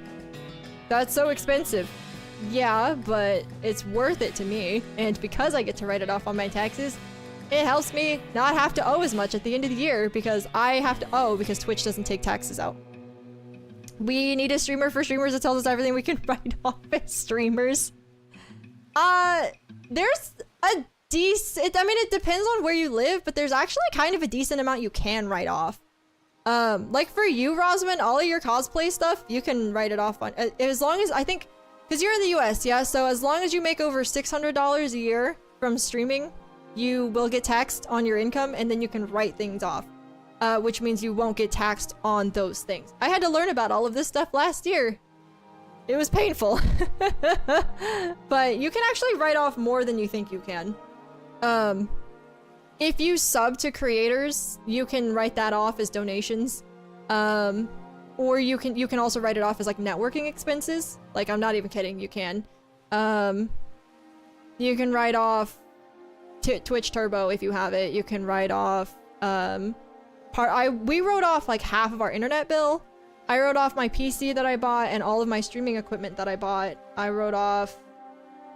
That's so expensive. Yeah, but it's worth it to me. And because I get to write it off on my taxes, it helps me not have to owe as much at the end of the year because I have to owe because Twitch doesn't take taxes out. We need a streamer for streamers that tells us everything we can write off as streamers. There's a decent, I mean, it depends on where you live, but there's actually kind of a decent amount you can write off. Like for you, Rosman, all of your cosplay stuff, you can write it off on, as long as, I think, because you're in the US, yeah? So as long as you make over $600 a year from streaming, you will get taxed on your income, and then you can write things off. Which means you won't get taxed on those things. I had to learn about all of this stuff last year. It was painful. But you can actually write off more than you think you can. If you sub to creators, you can write that off as donations. Or you can also write it off as like networking expenses. Like, I'm not even kidding, you can. You can write off Twitch Turbo if you have it. You can write off we wrote off like half of our internet bill. I wrote off my PC that I bought and all of my streaming equipment that I bought. I wrote off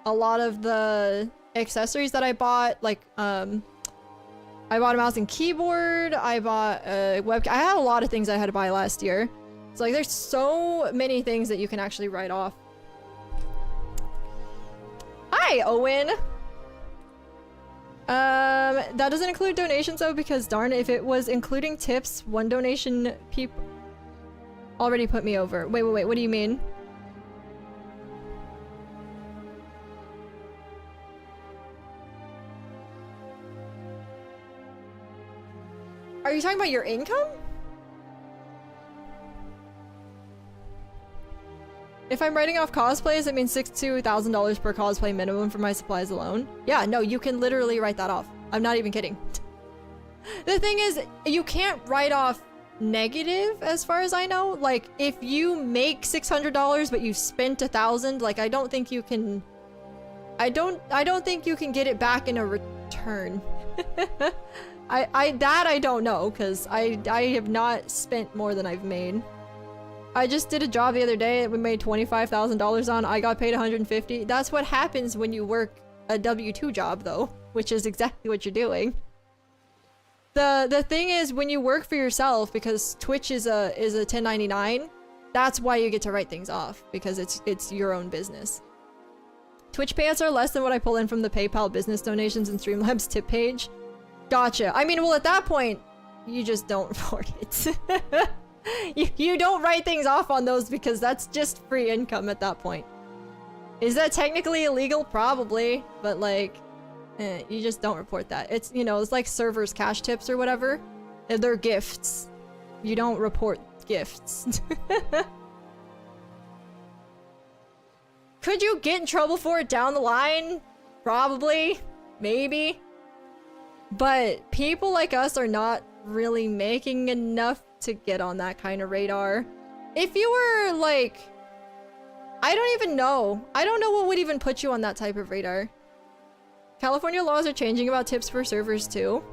a lot of the accessories that I bought, like I bought a mouse and keyboard, I bought a webcam. I had a lot of things I had to buy last year. So like there's so many things that you can actually write off. Hi, Owen! That doesn't include donations though, because darn, if it was including tips, one donation already put me over. Wait, what do you mean? Are you talking about your income? If I'm writing off cosplays, it means $6,000 to $1,000 per cosplay minimum for my supplies alone. Yeah, no, you can literally write that off. I'm not even kidding. The thing is, you can't write off negative as far as I know. Like, if you make $600 but you spent $1,000, like, I don't think you can... I don't think you can get it back in a return. I don't know, because I have not spent more than I've made. I just did a job the other day that we made $25,000 on. I got paid $150. That's what happens when you work a W-2 job, though, which is exactly what you're doing. The thing is, when you work for yourself, because Twitch is a 1099, that's why you get to write things off, because it's your own business. Twitch payouts are less than what I pull in from the PayPal business donations and Streamlabs tip page. Gotcha. I mean, well, at that point, you just don't report it. You don't write things off on those because that's just free income at that point. Is that technically illegal? Probably, but like, you just don't report that. It's, you know, it's like servers cash tips or whatever. They're gifts. You don't report gifts. Could you get in trouble for it down the line? Probably. Maybe. But people like us are not really making enough to get on that kind of radar. If you were like... I don't even know. I don't know what would even put you on that type of radar. California laws are changing about tips for servers too.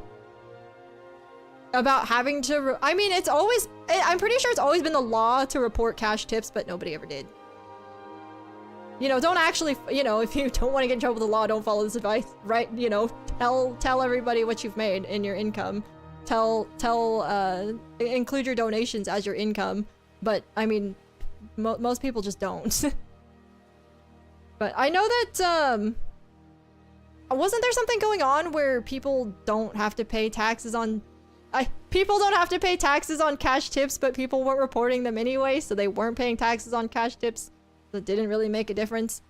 About having to... I mean, it's always... I'm pretty sure it's always been the law to report cash tips, but nobody ever did. You know, don't actually... You know, if you don't want to get in trouble with the law, don't follow this advice. Right? You know, tell everybody what you've made in your income. Include your donations as your income. But, I mean, most people just don't. But I know that, wasn't there something going on where people don't have to pay taxes on... people don't have to pay taxes on cash tips, but people weren't reporting them anyway, so they weren't paying taxes on cash tips. So it didn't really make a difference.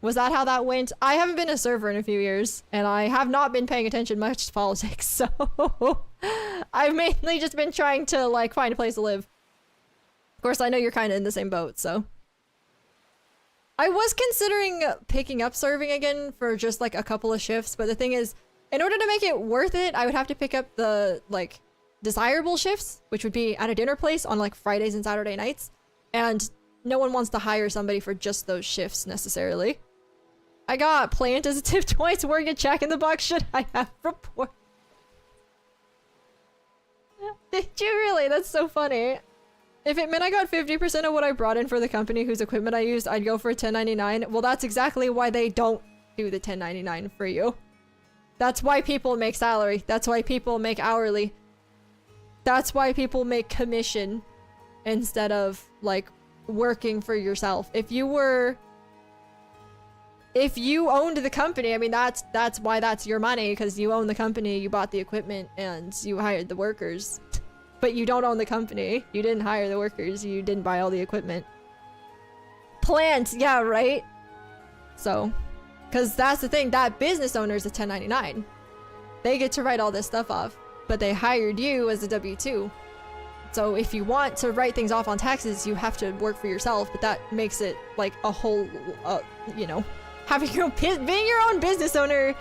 Was that how that went? I haven't been a server in a few years, and I have not been paying attention much to politics, so... I've mainly just been trying to, like, find a place to live. Of course, I know you're kind of in the same boat, so... I was considering picking up serving again for just, like, a couple of shifts, but the thing is, in order to make it worth it, I would have to pick up the, like, desirable shifts, which would be at a dinner place on, like, Fridays and Saturday nights, and no one wants to hire somebody for just those shifts, necessarily. I got plant as a tip twice. Working a check in the box. Should I have report? Did you really? That's so funny. If it meant I got 50% of what I brought in for the company whose equipment I used, I'd go for a 1099. Well, that's exactly why they don't do the 1099 for you. That's why people make salary. That's why people make hourly. That's why people make commission instead of, like, working for yourself. If you owned the company, I mean, that's why that's your money, because you own the company, you bought the equipment, and you hired the workers. But you don't own the company. You didn't hire the workers. You didn't buy all the equipment. Plant, yeah, right? So, because that's the thing, that business owner is a 1099. They get to write all this stuff off, but they hired you as a W-2. So if you want to write things off on taxes, you have to work for yourself, but that makes it like a whole, you know, having your own, being your own business owner.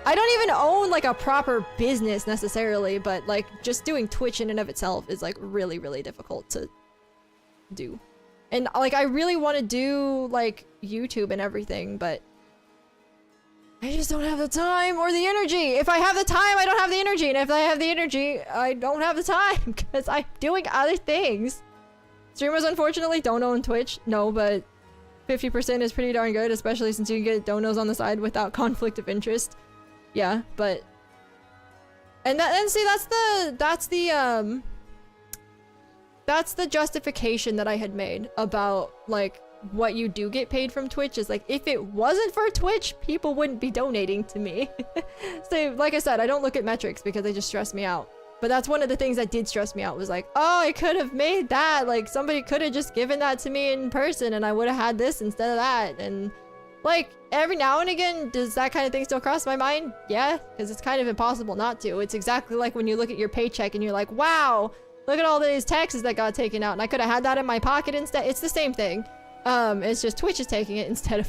I don't even own like a proper business necessarily, but like just doing Twitch in and of itself is like really, really difficult to do. And like I really want to do like YouTube and everything, but I just don't have the time or the energy. If I have the time, I don't have the energy. And if I have the energy, I don't have the time because I'm doing other things. Streamers unfortunately don't own Twitch. No, but 50% is pretty darn good, especially since you can get donos on the side without conflict of interest. Yeah, but... And see, that's the justification that I had made about, like, what you do get paid from Twitch is, like, if it wasn't for Twitch, people wouldn't be donating to me. So, like I said, I don't look at metrics because they just stress me out. But that's one of the things that did stress me out was like, oh, I could have made that. Like, somebody could have just given that to me in person and I would have had this instead of that. And, like, every now and again, does that kind of thing still cross my mind? Yeah, because it's kind of impossible not to. It's exactly like when you look at your paycheck and you're like, wow, look at all these taxes that got taken out and I could have had that in my pocket instead. It's the same thing. It's just Twitch is taking it instead of...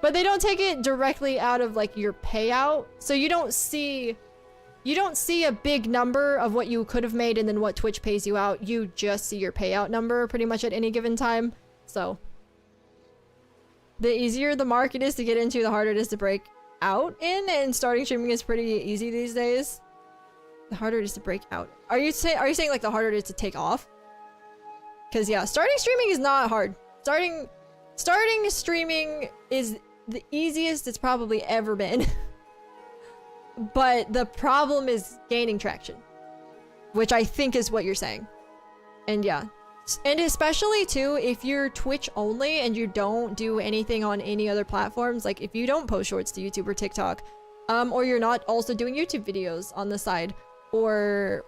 But they don't take it directly out of, like, your payout. So you don't see... you don't see a big number of what you could have made and then what Twitch pays you out. You just see your payout number pretty much at any given time. So the easier the market is to get into, the harder it is to break out in, and starting streaming is pretty easy these days. The harder it is to break out. Are you saying like the harder it is to take off? Because yeah, starting streaming is not hard. Starting streaming is the easiest it's probably ever been. But the problem is gaining traction, which I think is what you're saying. And yeah, and especially too, if you're Twitch only and you don't do anything on any other platforms, like if you don't post shorts to YouTube or TikTok, or you're not also doing YouTube videos on the side, or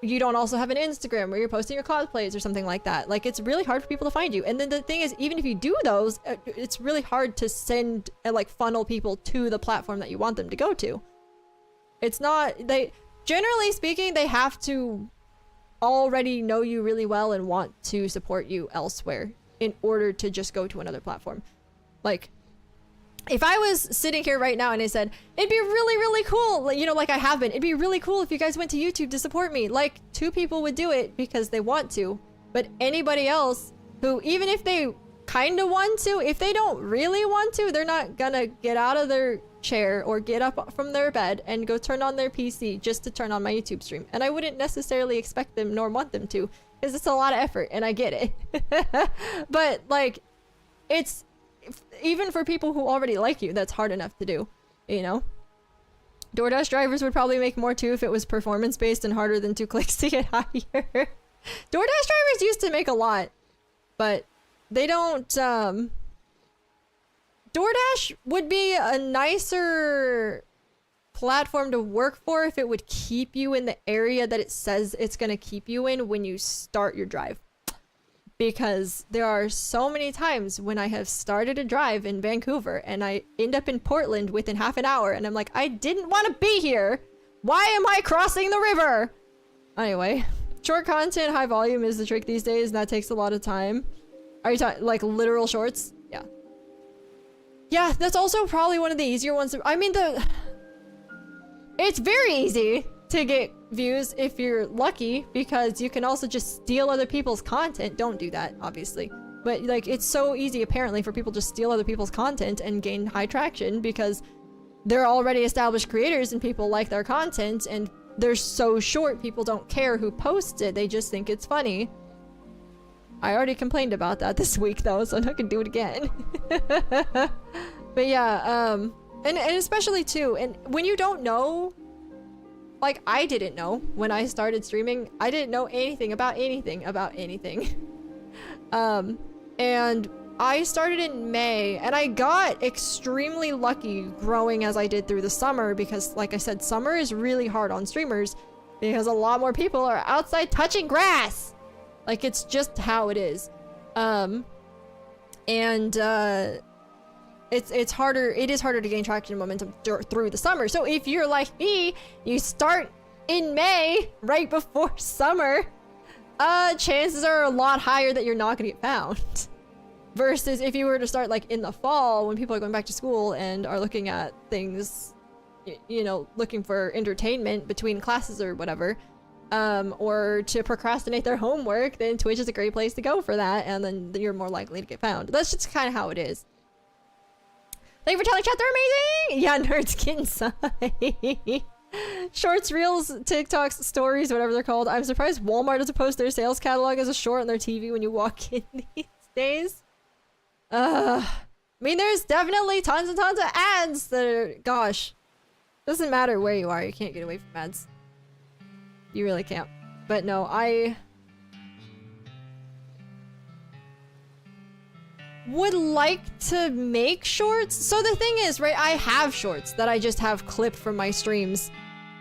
you don't also have an Instagram where you're posting your cosplays or something like that, like it's really hard for people to find you. And then the thing is, even if you do those, it's really hard to send like funnel people to the platform that you want them to go to. It's not, generally speaking, they have to already know you really well and want to support you elsewhere in order to just go to another platform. Like, if I was sitting here right now and I said, it'd be really, really cool, you know, like I have been, it'd be really cool if you guys went to YouTube to support me. Like, 2 people would do it because they want to, but anybody else who, even if they kind of want to, if they don't really want to, they're not gonna get out of their chair or get up from their bed and go turn on their PC just to turn on my YouTube stream. And I wouldn't necessarily expect them nor want them to, because it's a lot of effort and I get it. But like, it's even for people who already like you, that's hard enough to do, you know? DoorDash drivers would probably make more too if it was performance based and harder than 2 clicks to get higher. DoorDash drivers used to make a lot, but they don't, DoorDash would be a nicer platform to work for if it would keep you in the area that it says it's going to keep you in when you start your drive. Because there are so many times when I have started a drive in Vancouver and I end up in Portland within half an hour and I'm like, I didn't want to be here. Why am I crossing the river? Anyway, short content, high volume is the trick these days, and that takes a lot of time. Are you talking like literal shorts? Yeah. Yeah, that's also probably one of the easier ones. I mean, it's very easy to get views if you're lucky, because you can also just steal other people's content. Don't do that, obviously. But like, it's so easy apparently for people to steal other people's content and gain high traction because they're already established creators and people like their content, and they're so short, people don't care who posts it. They just think it's funny. I already complained about that this week though, so I'm not gonna do it again. But yeah, and especially too, and when you don't know, like I didn't know when I started streaming, I didn't know anything about anything. And I started in May, and I got extremely lucky growing as I did through the summer, because like I said, summer is really hard on streamers because a lot more people are outside touching grass. Like, it's just how it is. It's harder, it is harder to gain traction and momentum through the summer. So if you're like me, you start in May, right before summer, chances are a lot higher that you're not gonna get found. Versus if you were to start like in the fall when people are going back to school and are looking at things, you know, looking for entertainment between classes or whatever, or to procrastinate their homework, then Twitch is a great place to go for that, and then you're more likely to get found. That's just kind of how it is. Thank you for telling chat, they're amazing! Yeah, nerds get inside. Shorts, reels, TikToks, stories, whatever they're called. I'm surprised Walmart doesn't post their sales catalog as a short on their TV when you walk in these days. I mean, there's definitely tons and tons of ads that are, gosh. Doesn't matter where you are, you can't get away from ads. You really can't. But no, I would like to make shorts. So the thing is, right, I have shorts that I just have clipped from my streams,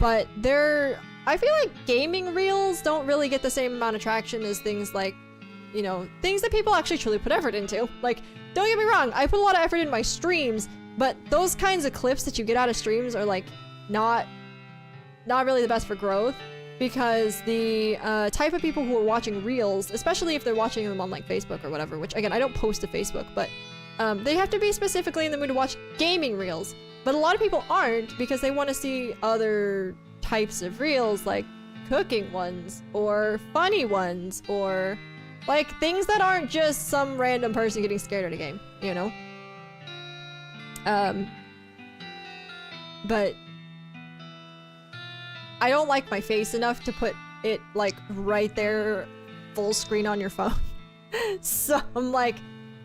but I feel like gaming reels don't really get the same amount of traction as things like, you know, things that people actually truly put effort into. Like, don't get me wrong, I put a lot of effort in my streams, but those kinds of clips that you get out of streams are like not really the best for growth. Because the type of people who are watching reels, especially if they're watching them on like Facebook or whatever, which again, I don't post to Facebook, but they have to be specifically in the mood to watch gaming reels. But a lot of people aren't, because they want to see other types of reels, like cooking ones or funny ones or like things that aren't just some random person getting scared at a game, you know? But I don't like my face enough to put it like right there full screen on your phone. So I'm like,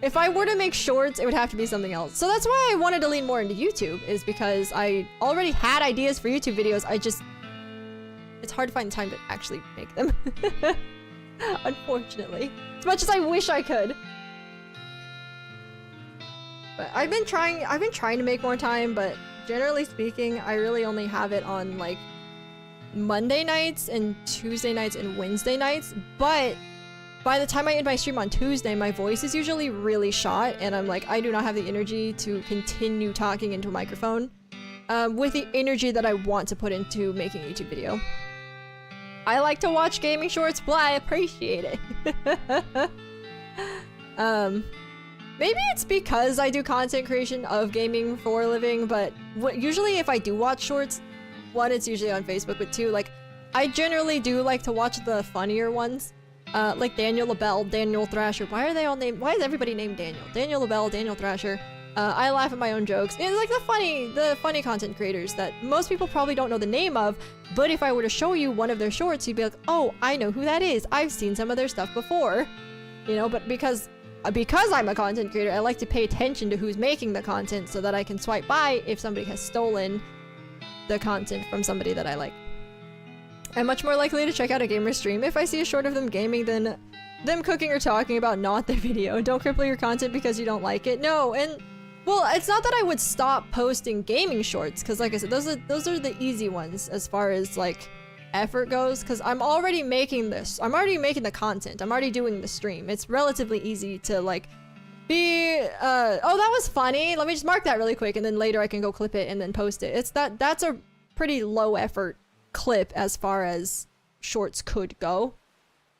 if I were to make shorts, it would have to be something else. So that's why I wanted to lean more into YouTube, is because I already had ideas for YouTube videos. It's hard to find the time to actually make them. Unfortunately. As much as I wish I could. But I've been trying to make more time, but generally speaking, I really only have it on like Monday nights and Tuesday nights and Wednesday nights. But by the time I end my stream on Tuesday, my voice is usually really shot, and I'm like, I do not have the energy to continue talking into a microphone with the energy that I want to put into making a YouTube video. I like to watch gaming shorts, but I appreciate it. Maybe it's because I do content creation of gaming for a living, but usually if I do watch shorts, one, it's usually on Facebook, but two, like, I generally do like to watch the funnier ones. Like Daniel LaBelle, Daniel Thrasher. Why are they all named? Why is everybody named Daniel? Daniel LaBelle, Daniel Thrasher. I laugh at my own jokes. It's like the funny content creators that most people probably don't know the name of, but if I were to show you one of their shorts, you'd be like, oh, I know who that is. I've seen some of their stuff before. You know, but because I'm a content creator, I like to pay attention to who's making the content so that I can swipe by if somebody has stolen the content from somebody that I like. I'm much more likely to check out a gamer stream if I see a short of them gaming than them cooking or talking about not their video. Don't cripple your content because you don't like it. No, and well, it's not that I would stop posting gaming shorts, because like I said, those are the easy ones as far as like effort goes, because I'm already making this. I'm already making the content. I'm already doing the stream. It's relatively easy to like be oh, that was funny. Let me just mark that really quick, and then later I can go clip it and then post it. That's a pretty low effort clip as far as shorts could go,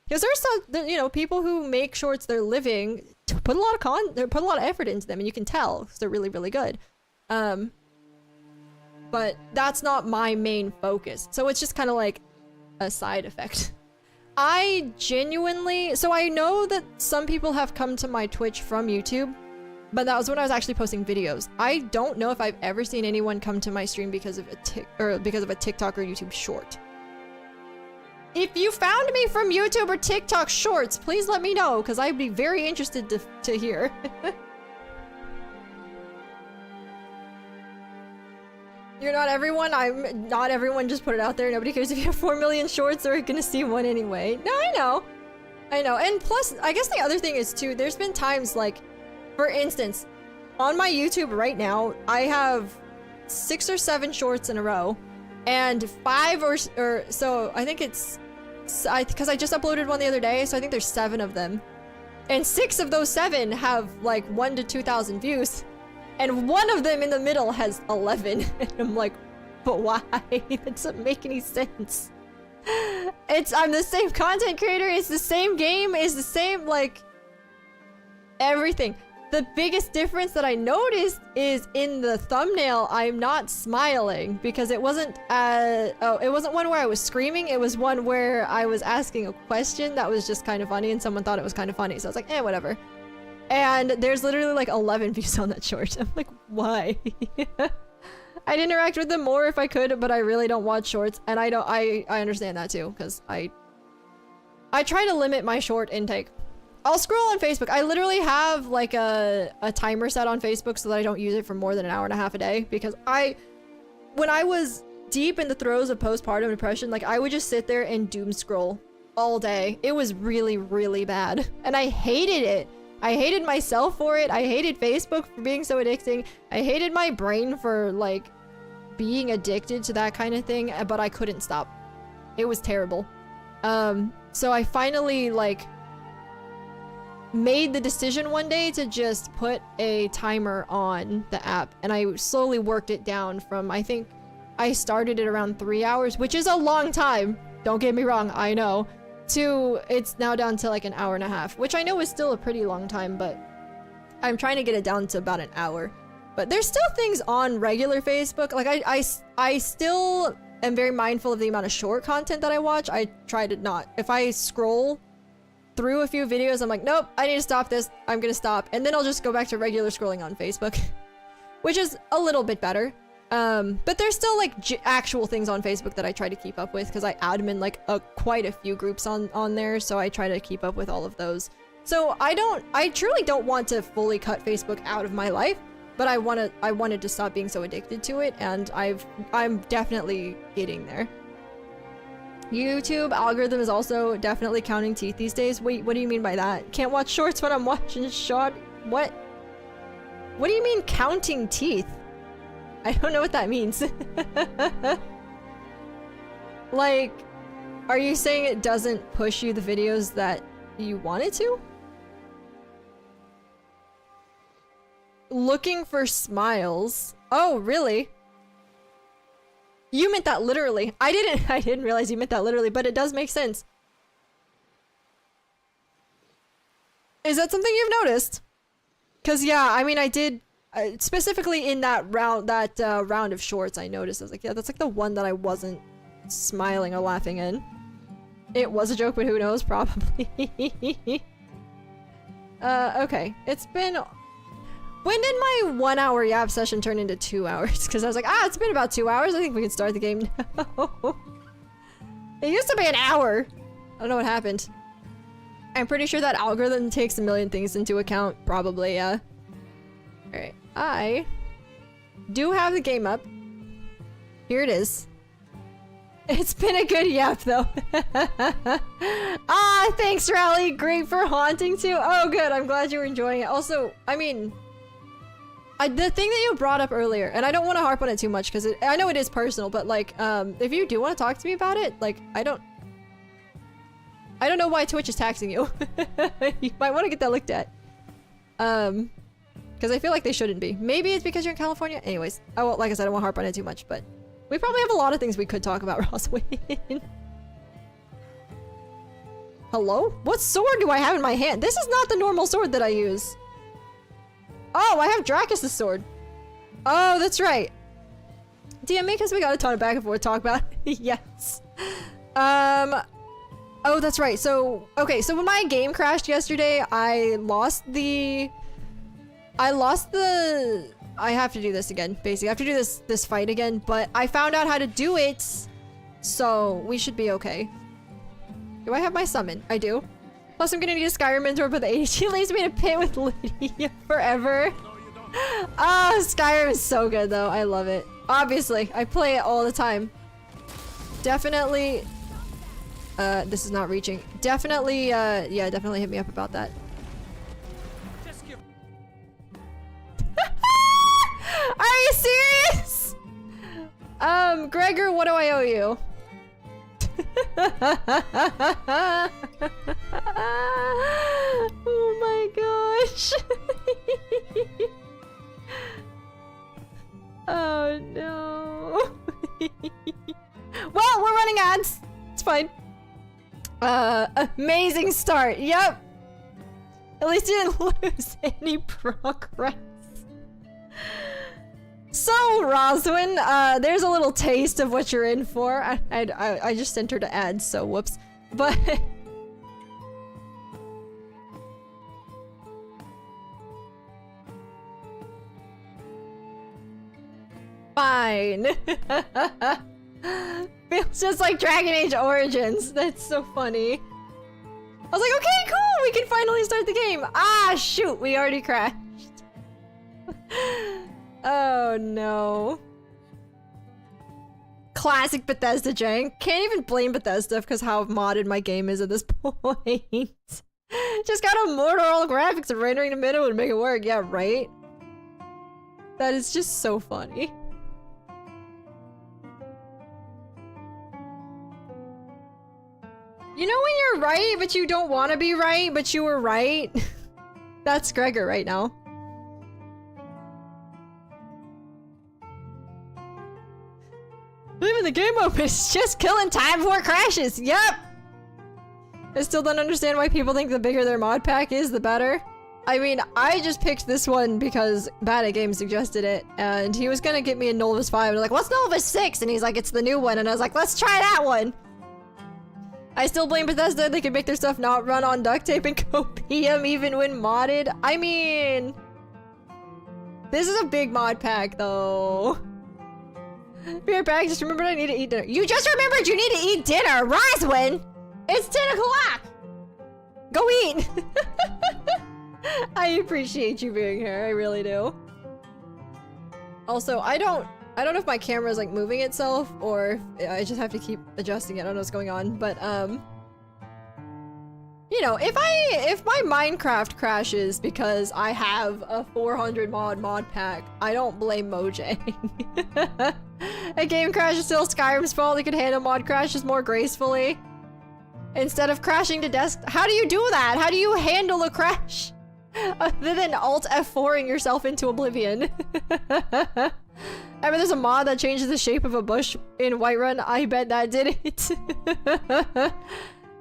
because there's some, you know, people who make shorts their living put a lot of effort into them, and you can tell because they're really, really good. But that's not my main focus, so it's just kind of like a side effect. I genuinely, so I know that some people have come to my Twitch from YouTube, but that was when I was actually posting videos. I don't know if I've ever seen anyone come to my stream because of a TikTok or YouTube short. If you found me from YouTube or TikTok shorts, please let me know, because I'd be very interested to hear. You're not everyone. I'm not everyone. Just put it out there. Nobody cares if you have 4 million shorts. They're gonna see one anyway. No, I know. And plus, I guess the other thing is too, there's been times like, for instance, on my YouTube right now, I have 6 or 7 shorts in a row, and 5 or so, I think it's, because I just uploaded one the other day, so I think there's 7 of them. And 6 of those 7 have like 1,000 to 2,000 views. And one of them in the middle has 11. And I'm like, but why? That doesn't make any sense. I'm the same content creator, it's the same game, it's the same, like, everything. The biggest difference that I noticed is in the thumbnail, I'm not smiling, because it wasn't, it wasn't one where I was screaming, it was one where I was asking a question that was just kind of funny, and someone thought it was kind of funny, so I was like, whatever. And there's literally like 11 views on that short. I'm like, why? I'd interact with them more if I could, but I really don't watch shorts, and I understand that too, because I try to limit my short intake. I'll scroll on Facebook. I literally have like a timer set on Facebook so that I don't use it for more than an hour and a half a day, because when I was deep in the throes of postpartum depression, like, I would just sit there and doom scroll all day. It was really, really bad, and I hated it. I hated myself for it. I hated Facebook for being so addicting. I hated my brain for like being addicted to that kind of thing, but I couldn't stop. It was terrible. So I finally like made the decision one day to just put a timer on the app, and I slowly worked it down from, I think I started it around 3 hours, which is a long time. Don't get me wrong, I know. It's now down to like an hour and a half, which I know is still a pretty long time, but I'm trying to get it down to about an hour. But there's still things on regular Facebook. Like I still am very mindful of the amount of short content that I watch. I try to not. If I scroll through a few videos, I'm like, nope, I need to stop this. I'm gonna stop. And then I'll just go back to regular scrolling on Facebook, which is a little bit better. But there's still like actual things on Facebook that I try to keep up with because I admin like quite a few groups on there, so I try to keep up with all of those. So I truly don't want to fully cut Facebook out of my life, but I wanted to stop being so addicted to it, and I'm definitely getting there. YouTube algorithm is also definitely counting teeth these days. Wait, what do you mean by that? Can't watch shorts when I'm watching short. What? What do you mean counting teeth? I don't know what that means. Like, are you saying it doesn't push you the videos that you want it to? Looking for smiles. Oh, really? You meant that literally. I didn't realize you meant that literally, but it does make sense. Is that something you've noticed? Cause yeah, I mean, I did specifically in that round of shorts. I noticed. I was like, yeah, that's like the one that I wasn't smiling or laughing in. It was a joke, but who knows? Probably. Okay. It's been. When did my 1 hour yap session turn into 2 hours? Because I was like, it's been about 2 hours. I think we can start the game now. It used to be an hour. I don't know what happened. I'm pretty sure that algorithm takes a million things into account. Probably, yeah. Alright. I do have the game up. Here it is. It's been a good yap, though. Thanks, Rally. Great for haunting, too. Oh, good. I'm glad you were enjoying it. Also, I mean... the thing that you brought up earlier, and I don't want to harp on it too much because I know it is personal, but like, if you do want to talk to me about it, like, I don't know why Twitch is taxing you. You might want to get that looked at. Because I feel like they shouldn't be. Maybe it's because you're in California. Anyways, like I said, I won't harp on it too much, but we probably have a lot of things we could talk about, Roswin. Hello? What sword do I have in my hand? This is not the normal sword that I use. Oh, I have Dracus' sword. Oh, that's right. DM me because we got a ton of back and forth talk about. Yes. Oh, that's right. So, okay, so when my game crashed yesterday, I have to do this again, basically. I have to do this fight again, but I found out how to do it, so we should be okay. Do I have my summon? I do. Plus, I'm gonna need a Skyrim mentor, but the ADHD leaves me in a pit with Lydia forever. Oh, Skyrim is so good, though. I love it. Obviously, I play it all the time. Definitely... this is not reaching. Definitely, yeah, definitely hit me up about that. Are you serious? Gregor, what do I owe you? Oh my gosh. Oh no. Well, we're running ads. It's fine. Amazing start. Yep. At least you didn't lose any progress. So, Roswin, there's a little taste of what you're in for. I just entered an ad, so whoops. But... Fine. Feels just like Dragon Age Origins. That's so funny. I was like, okay, cool, we can finally start the game. Ah, shoot, we already crashed. Oh no. Classic Bethesda jank. Can't even blame Bethesda because how modded my game is at this point. Just gotta mortar all the graphics and rendering in Midwood and make it work. Yeah, right? That is just so funny. You know when you're right, but you don't want to be right, but you were right? That's Gregor right now. Leaving the game open is just killing time before it crashes. Yep! I still don't understand why people think the bigger their mod pack is, the better. I mean, I just picked this one because Bad at Games suggested it, and he was gonna get me a NOLVUS 5, and I was like, what's NOLVUS 6? And he's like, it's the new one, and I was like, let's try that one! I still blame Bethesda, they can make their stuff not run on duct tape and go PM even when modded. I mean... This is a big mod pack, though. Be right back, just remembered I need to eat dinner. You just remembered you need to eat dinner, Roswin! It's 10 o'clock! Go eat! I appreciate you being here, I really do. Also, I don't know if my camera is like moving itself or if I just have to keep adjusting it. I don't know what's going on, but you know, if my Minecraft crashes because I have a 400 mod pack, I don't blame Mojang. A game crash is still Skyrim's fault. They could handle mod crashes more gracefully. Instead of crashing to desk, how do you do that? How do you handle a crash? Other than Alt F4ing yourself into oblivion. I mean, there's a mod that changes the shape of a bush in Whiterun. I bet that did it.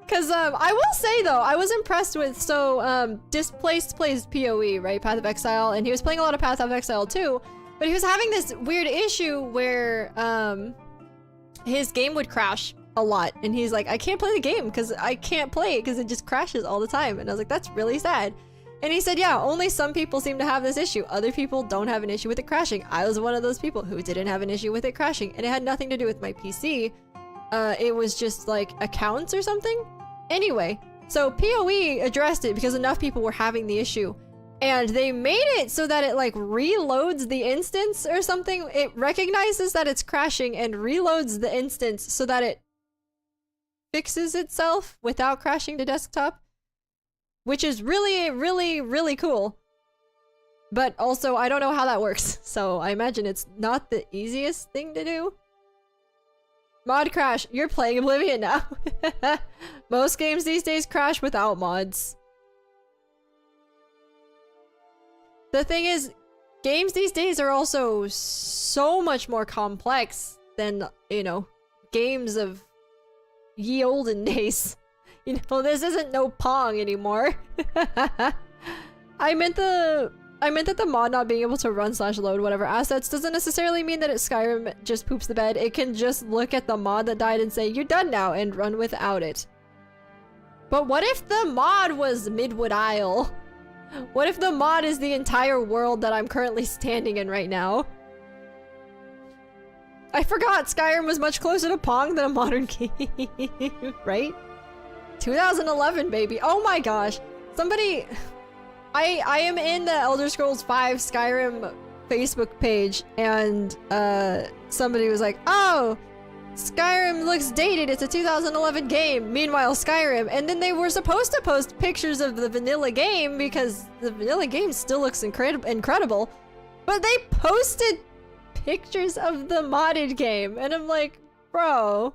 Cause I will say though, I was impressed with, so Displaced plays PoE, right? Path of Exile, and he was playing a lot of Path of Exile too, but he was having this weird issue where his game would crash a lot, and he's like, I can't play the game because I can't play it because it just crashes all the time. And I was like, that's really sad. And he said, yeah, only some people seem to have this issue. Other people don't have an issue with it crashing. I was one of those people who didn't have an issue with it crashing, and it had nothing to do with my PC. It was just like accounts or something. Anyway, so PoE addressed it because enough people were having the issue, and they made it so that it like reloads the instance or something. It recognizes that it's crashing and reloads the instance so that it fixes itself without crashing to desktop, which is really, really, really cool. But also, I don't know how that works, so I imagine it's not the easiest thing to do. Mod crash, you're playing Oblivion now. Most games these days crash without mods. The thing is, games these days are also so much more complex than, you know, games of ye olden days. You know, this isn't no Pong anymore. I meant that the mod not being able to run / load whatever assets doesn't necessarily mean that Skyrim just poops the bed. It can just look at the mod that died and say, you're done now, and run without it. But what if the mod was Midwood Isle? What if the mod is the entire world that I'm currently standing in right now? I forgot Skyrim was much closer to Pong than a modern game, right? 2011, baby. Oh my gosh. Somebody... I am in the Elder Scrolls V Skyrim Facebook page, and somebody was like, oh, Skyrim looks dated, it's a 2011 game. Meanwhile, Skyrim, and then they were supposed to post pictures of the vanilla game because the vanilla game still looks incredible, but they posted pictures of the modded game, and I'm like, bro,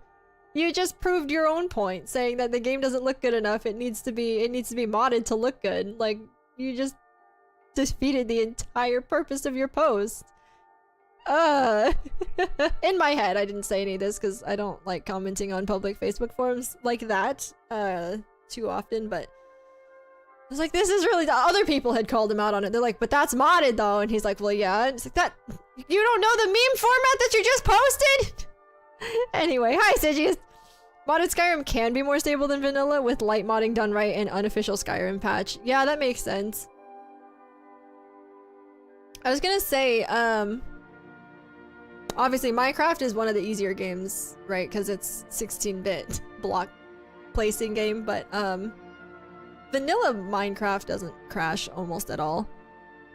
you just proved your own point, saying that the game doesn't look good enough. It needs to be modded to look good. Like, you just defeated the entire purpose of your post. In my head, I didn't say any of this because I don't like commenting on public Facebook forums like that too often, but I was like, this is really... Other people had called him out on it. They're like, but that's modded though, and he's like, well, yeah. And it's like, that... You don't know the meme format that you just posted? Anyway, hi, Sigius. Modded Skyrim can be more stable than vanilla with light modding done right and unofficial Skyrim patch. Yeah, that makes sense. I was gonna say, obviously Minecraft is one of the easier games, right? Because it's 16-bit block placing game, but vanilla Minecraft doesn't crash almost at all.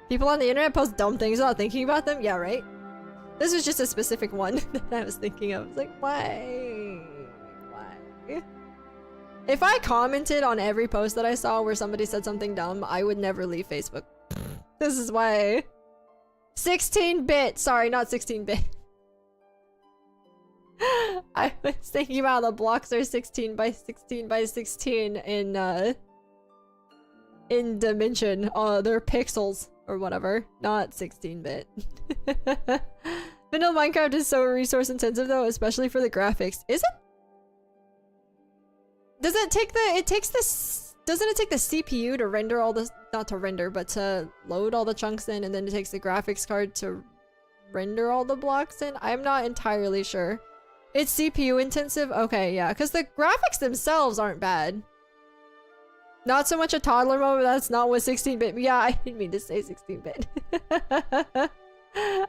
People on the internet post dumb things without thinking about them. Yeah, right? This was just a specific one that I was thinking of. It's like, why? If I commented on every post that I saw where somebody said something dumb, I would never leave Facebook. This is why. 16-bit! Sorry, not 16-bit. I was thinking about the blocks are 16 by 16 by 16 in dimension. They're pixels or whatever, not 16-bit. Vanilla Minecraft is so resource intensive though, especially for the graphics. Is it? Does it take the... It takes this... doesn't it take the CPU to render all this, not to render, but to load all the chunks in, and then it takes the graphics card to render all the blocks in? I'm not entirely sure. It's CPU intensive? Okay, yeah, because the graphics themselves aren't bad. Not so much a toddler mode, that's not what 16-bit. Yeah, I didn't mean to say 16-bit.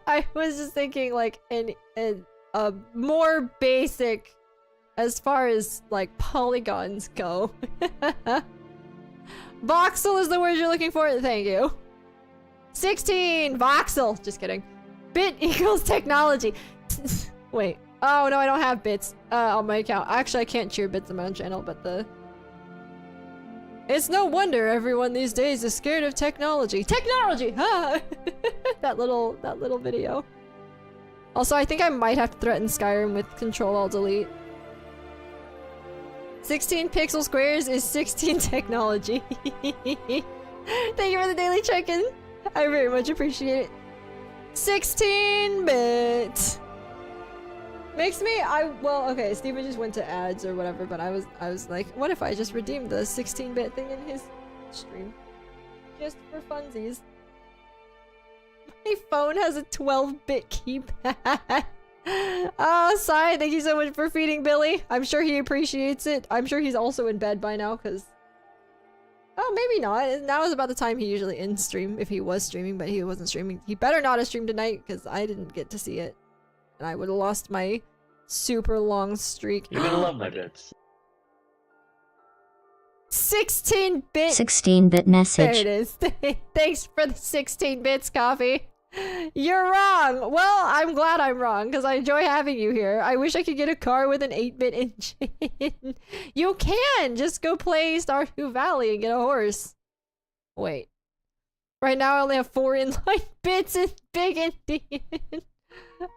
I was just thinking like a more basic as far as like polygons go. Voxel is the word you're looking for. Thank you. 16 voxel. Just kidding. Bit equals technology. Wait. Oh no, I don't have bits on my account. Actually, I can't cheer bits on my own channel, but the... It's no wonder everyone these days is scared of technology. Technology! Ha! that little video. Also, I think I might have to threaten Skyrim with Control-Alt-Delete. 16 pixel squares is 16 technology. Thank you for the daily check-in. I very much appreciate it. 16-bit. Makes me, well, okay, Steven just went to ads or whatever, but I was like, what if I just redeemed the 16-bit thing in his stream? Just for funsies. My phone has a 12-bit keypad. Oh, Sai, thank you so much for feeding Billy. I'm sure he appreciates it. I'm sure he's also in bed by now, because... Oh, maybe not. Now is about the time he usually ends stream, if he was streaming, but he wasn't streaming. He better not have streamed tonight, because I didn't get to see it. And I would have lost my super long streak. You're gonna love my bits. 16-bit. 16-bit message. There it is. Thanks for the 16 bits, Coffee. You're wrong. Well, I'm glad I'm wrong because I enjoy having you here. I wish I could get a car with an 8-bit engine. You can just go play Stardew Valley and get a horse. Wait. Right now I only have 4 inline bits in Big Indian.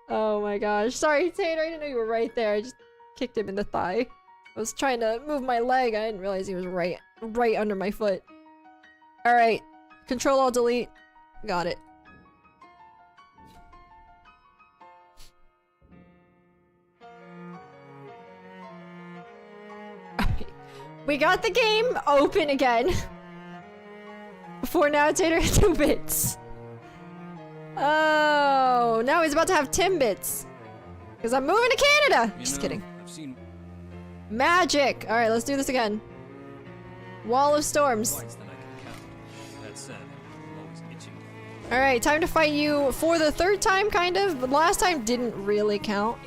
Oh my gosh. Sorry, Tater. I didn't know you were right there. I just kicked him in the thigh. I was trying to move my leg. I didn't realize he was right under my foot. Alright. Control-Alt-Delete. Got it. Alright. We got the game open again. Before now, Tater had 2 bits. Oh, now he's about to have 10 bits. Because I'm moving to Canada! Just kidding. I've seen Magic! Alright, let's do this again. Wall of Storms. twice that I can count. That said, I'm always itching. Alright, time to fight you for the 3rd time, kind of. But last time didn't really count.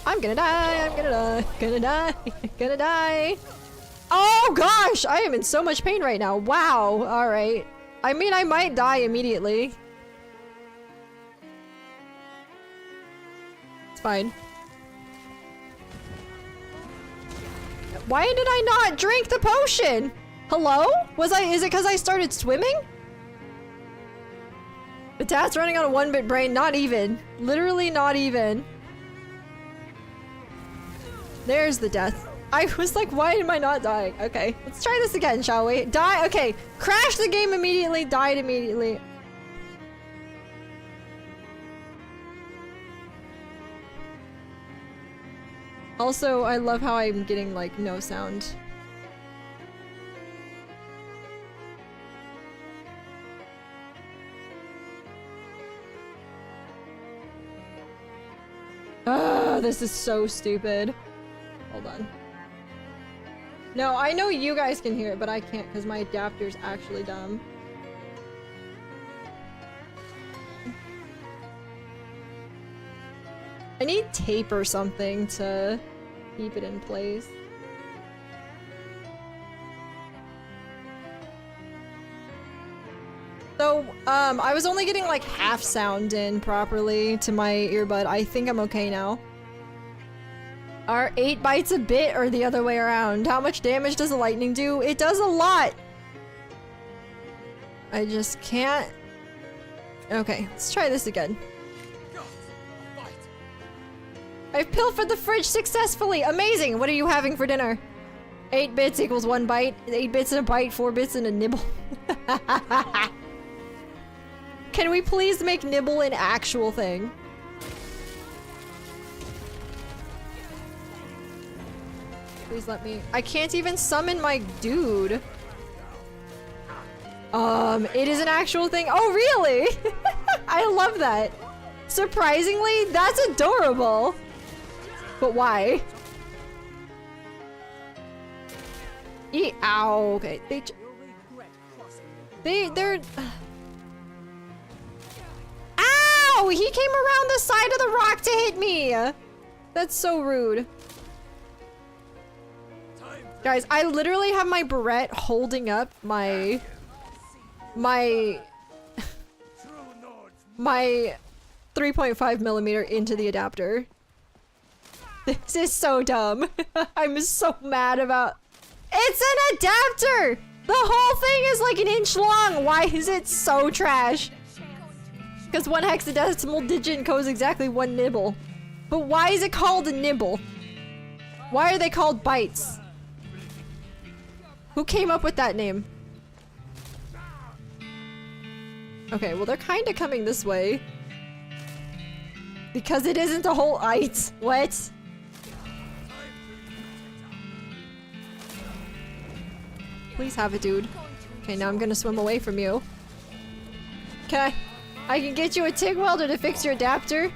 I'm gonna die, I'm gonna die, gonna die, gonna die. Oh gosh, I am in so much pain right now. Wow, alright. I mean, I might die immediately. It's fine. Why did I not drink the potion? Hello? Is it because I started swimming? Batat's running on a 1-bit brain, not even. Literally not even. There's the death. I was like, why am I not dying? Okay, let's try this again, shall we? Die, okay. Crash the game immediately, died immediately. Also, I love how I'm getting, like, no sound. Ugh, this is so stupid. Hold on. No, I know you guys can hear it, but I can't because my adapter's actually dumb. I need tape or something to keep it in place. So, I was only getting like half sound in properly to my earbud. I think I'm okay now. Are 8 bytes a bit or the other way around? How much damage does the lightning do? It does a lot! I just can't... Okay, let's try this again. I've pilfered the fridge successfully! Amazing! What are you having for dinner? 8 bits equals 1 byte. 8 bits and a bite, 4 bits and a nibble. Can we please make nibble an actual thing? Please let me. I can't even summon my dude. It is an actual thing. Oh, really? I love that. Surprisingly, that's adorable. But why? Ow. Okay. They're. Ow! He came around the side of the rock to hit me. That's so rude. Guys, I literally have my barrette holding up my 3.5mm into the adapter. This is so dumb. I'm so mad about— It's an adapter! The whole thing is like an inch long! Why is it so trash? Because one hexadecimal digit encodes exactly one nibble. But why is it called a nibble? Why are they called bytes? Who came up with that name? Okay, well they're kinda coming this way. Because it isn't a whole ite. What? Please have it, dude. Okay, now I'm gonna swim away from you. Okay. I can get you a TIG welder to fix your adapter.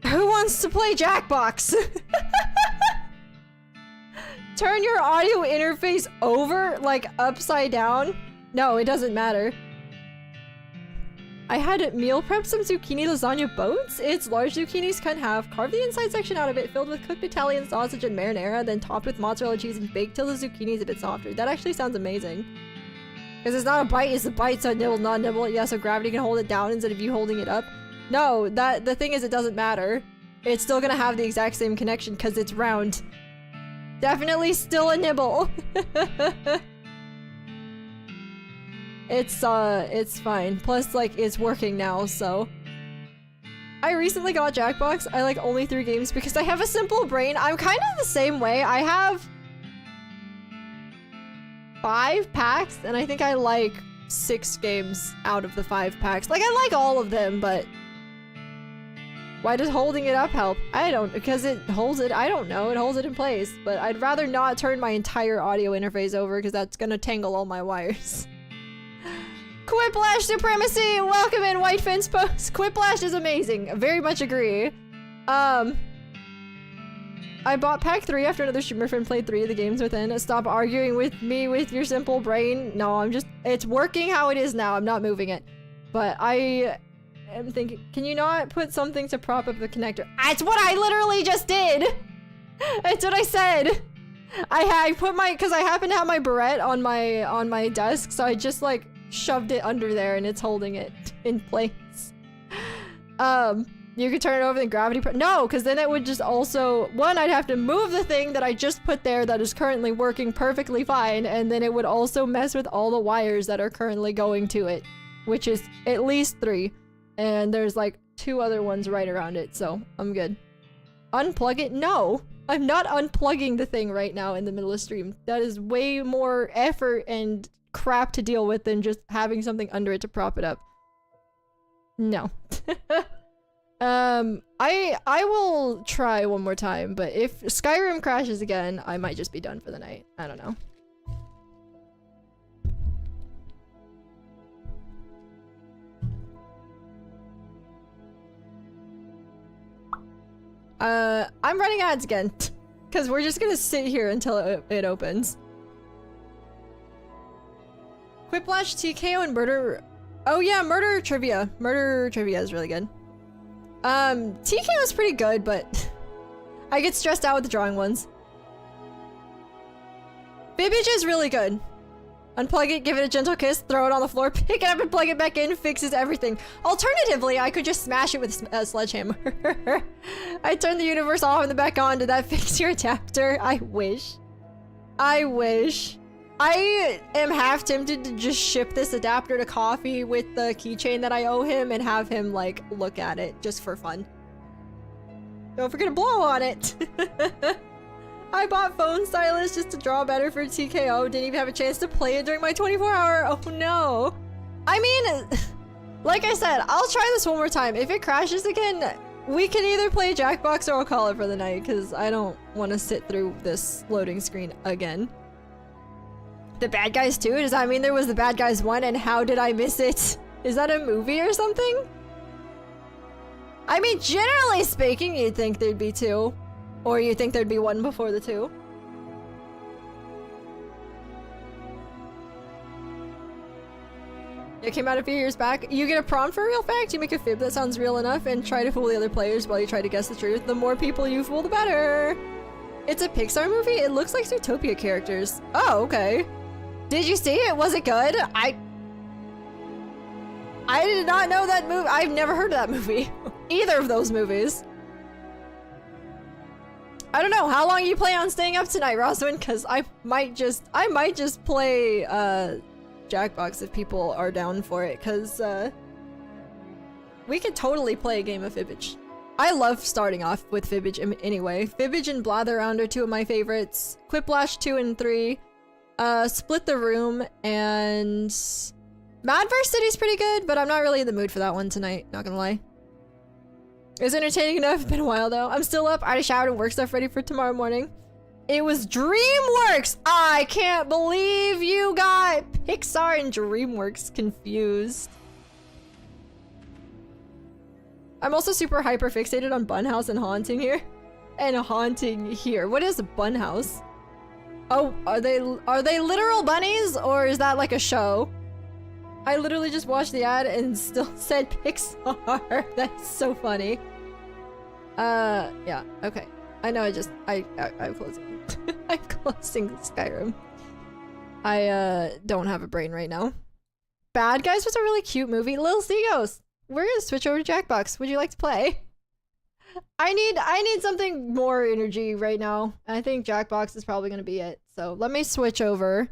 Who wants to play Jackbox? Turn your audio interface over, like upside down? No, it doesn't matter. I had meal prepped some zucchini lasagna boats. It's large zucchinis cut in half, carved the inside section out of it, filled with cooked Italian sausage and marinara, then topped with mozzarella cheese and baked till the zucchini is a bit softer. That actually sounds amazing. Because it's not a bite, it's a bite, so nibble, not nibble. Yeah, so gravity can hold it down instead of you holding it up. No, the thing is it doesn't matter. It's still gonna have the exact same connection because it's round. Definitely still a nibble. It's fine. Plus, like, it's working now, so. I recently got Jackbox. I like only 3 games because I have a simple brain. I'm kind of the same way. I have 5 packs, and I think I like 6 games out of the 5 packs. Like, I like all of them, but why does holding it up help? I don't, because it holds it, I don't know, it holds it in place. But I'd rather not turn my entire audio interface over because that's gonna tangle all my wires. Quiplash Supremacy! Welcome in, White Fence Post! Quiplash is amazing. Very much agree. I bought pack 3 after another streamer friend played 3 of the games within. Stop arguing with me with your simple brain. No, I'm just, it's working how it is now. I'm not moving it. But I'm thinking, can you not put something to prop up the connector? That's what I literally just did! That's what I said! I put my, because I happen to have my barrette on my desk, so I just like shoved it under there and it's holding it in place. You could turn it over the gravity no, because then it would just also, one, I'd have to move the thing that I just put there that is currently working perfectly fine, and then it would also mess with all the wires that are currently going to it, which is at least 3. And there's like 2 other ones right around it, so I'm good. Unplug it? No! I'm not unplugging the thing right now in the middle of stream. That is way more effort and crap to deal with than just having something under it to prop it up. No. I will try one more time, but if Skyrim crashes again, I might just be done for the night. I don't know. I'm running ads again, because we're just gonna sit here until it opens. Quiplash, TKO, and murder. Oh yeah, murder trivia. Murder trivia is really good. TKO is pretty good, but I get stressed out with the drawing ones. Fibbage is really good. Unplug it, give it a gentle kiss, throw it on the floor, pick it up and plug it back in, fixes everything. Alternatively, I could just smash it with a sledgehammer. I turned the universe off and then back on. Did that fix your adapter? I wish. I wish. I am half tempted to just ship this adapter to Coffee with the keychain that I owe him and have him, like, look at it just for fun. Don't forget to blow on it. I bought phone stylus just to draw better for TKO. Didn't even have a chance to play it during my 24-hour. Oh no. I mean, like I said, I'll try this one more time. If it crashes again, we can either play Jackbox or I'll call it for the night because I don't want to sit through this loading screen again. The Bad Guys 2? Does that mean there was the Bad Guys 1 and how did I miss it? Is that a movie or something? I mean, generally speaking, you'd think there'd be 2. Or you think there'd be 1 before the 2. It came out a few years back. You get a prompt for a real fact, you make a fib that sounds real enough, and try to fool the other players while you try to guess the truth. The more people you fool, the better. It's a Pixar movie? It looks like Zootopia characters. Oh, okay. Did you see it? Was it good? I did not know that movie. I've never heard of that movie. Either of those movies. I don't know. How long you plan on staying up tonight, Roswin? Because I might just play Jackbox if people are down for it. Because we could totally play a game of Fibbage. I love starting off with Fibbage anyway. Fibbage and Blather Around are 2 of my favorites. Quiplash 2 and 3. Split the Room and Madverse City's pretty good, but I'm not really in the mood for that one tonight, not gonna lie. It was entertaining enough, been a while though. I'm still up, I already showered and work stuff ready for tomorrow morning. It was DreamWorks! I can't believe you got Pixar and DreamWorks confused. I'm also super hyper fixated on Bunhouse and Haunting here. And Haunting here. What is a Bunhouse? Oh, are they literal bunnies or is that like a show? I literally just watched the ad and still said Pixar. That's so funny. Yeah, okay. I know I'm closing. I'm closing Skyrim. I don't have a brain right now. Bad Guys was a really cute movie. Little Seaghost. We're gonna switch over to Jackbox. Would you like to play? I need something more energy right now. I think Jackbox is probably gonna be it. So let me switch over.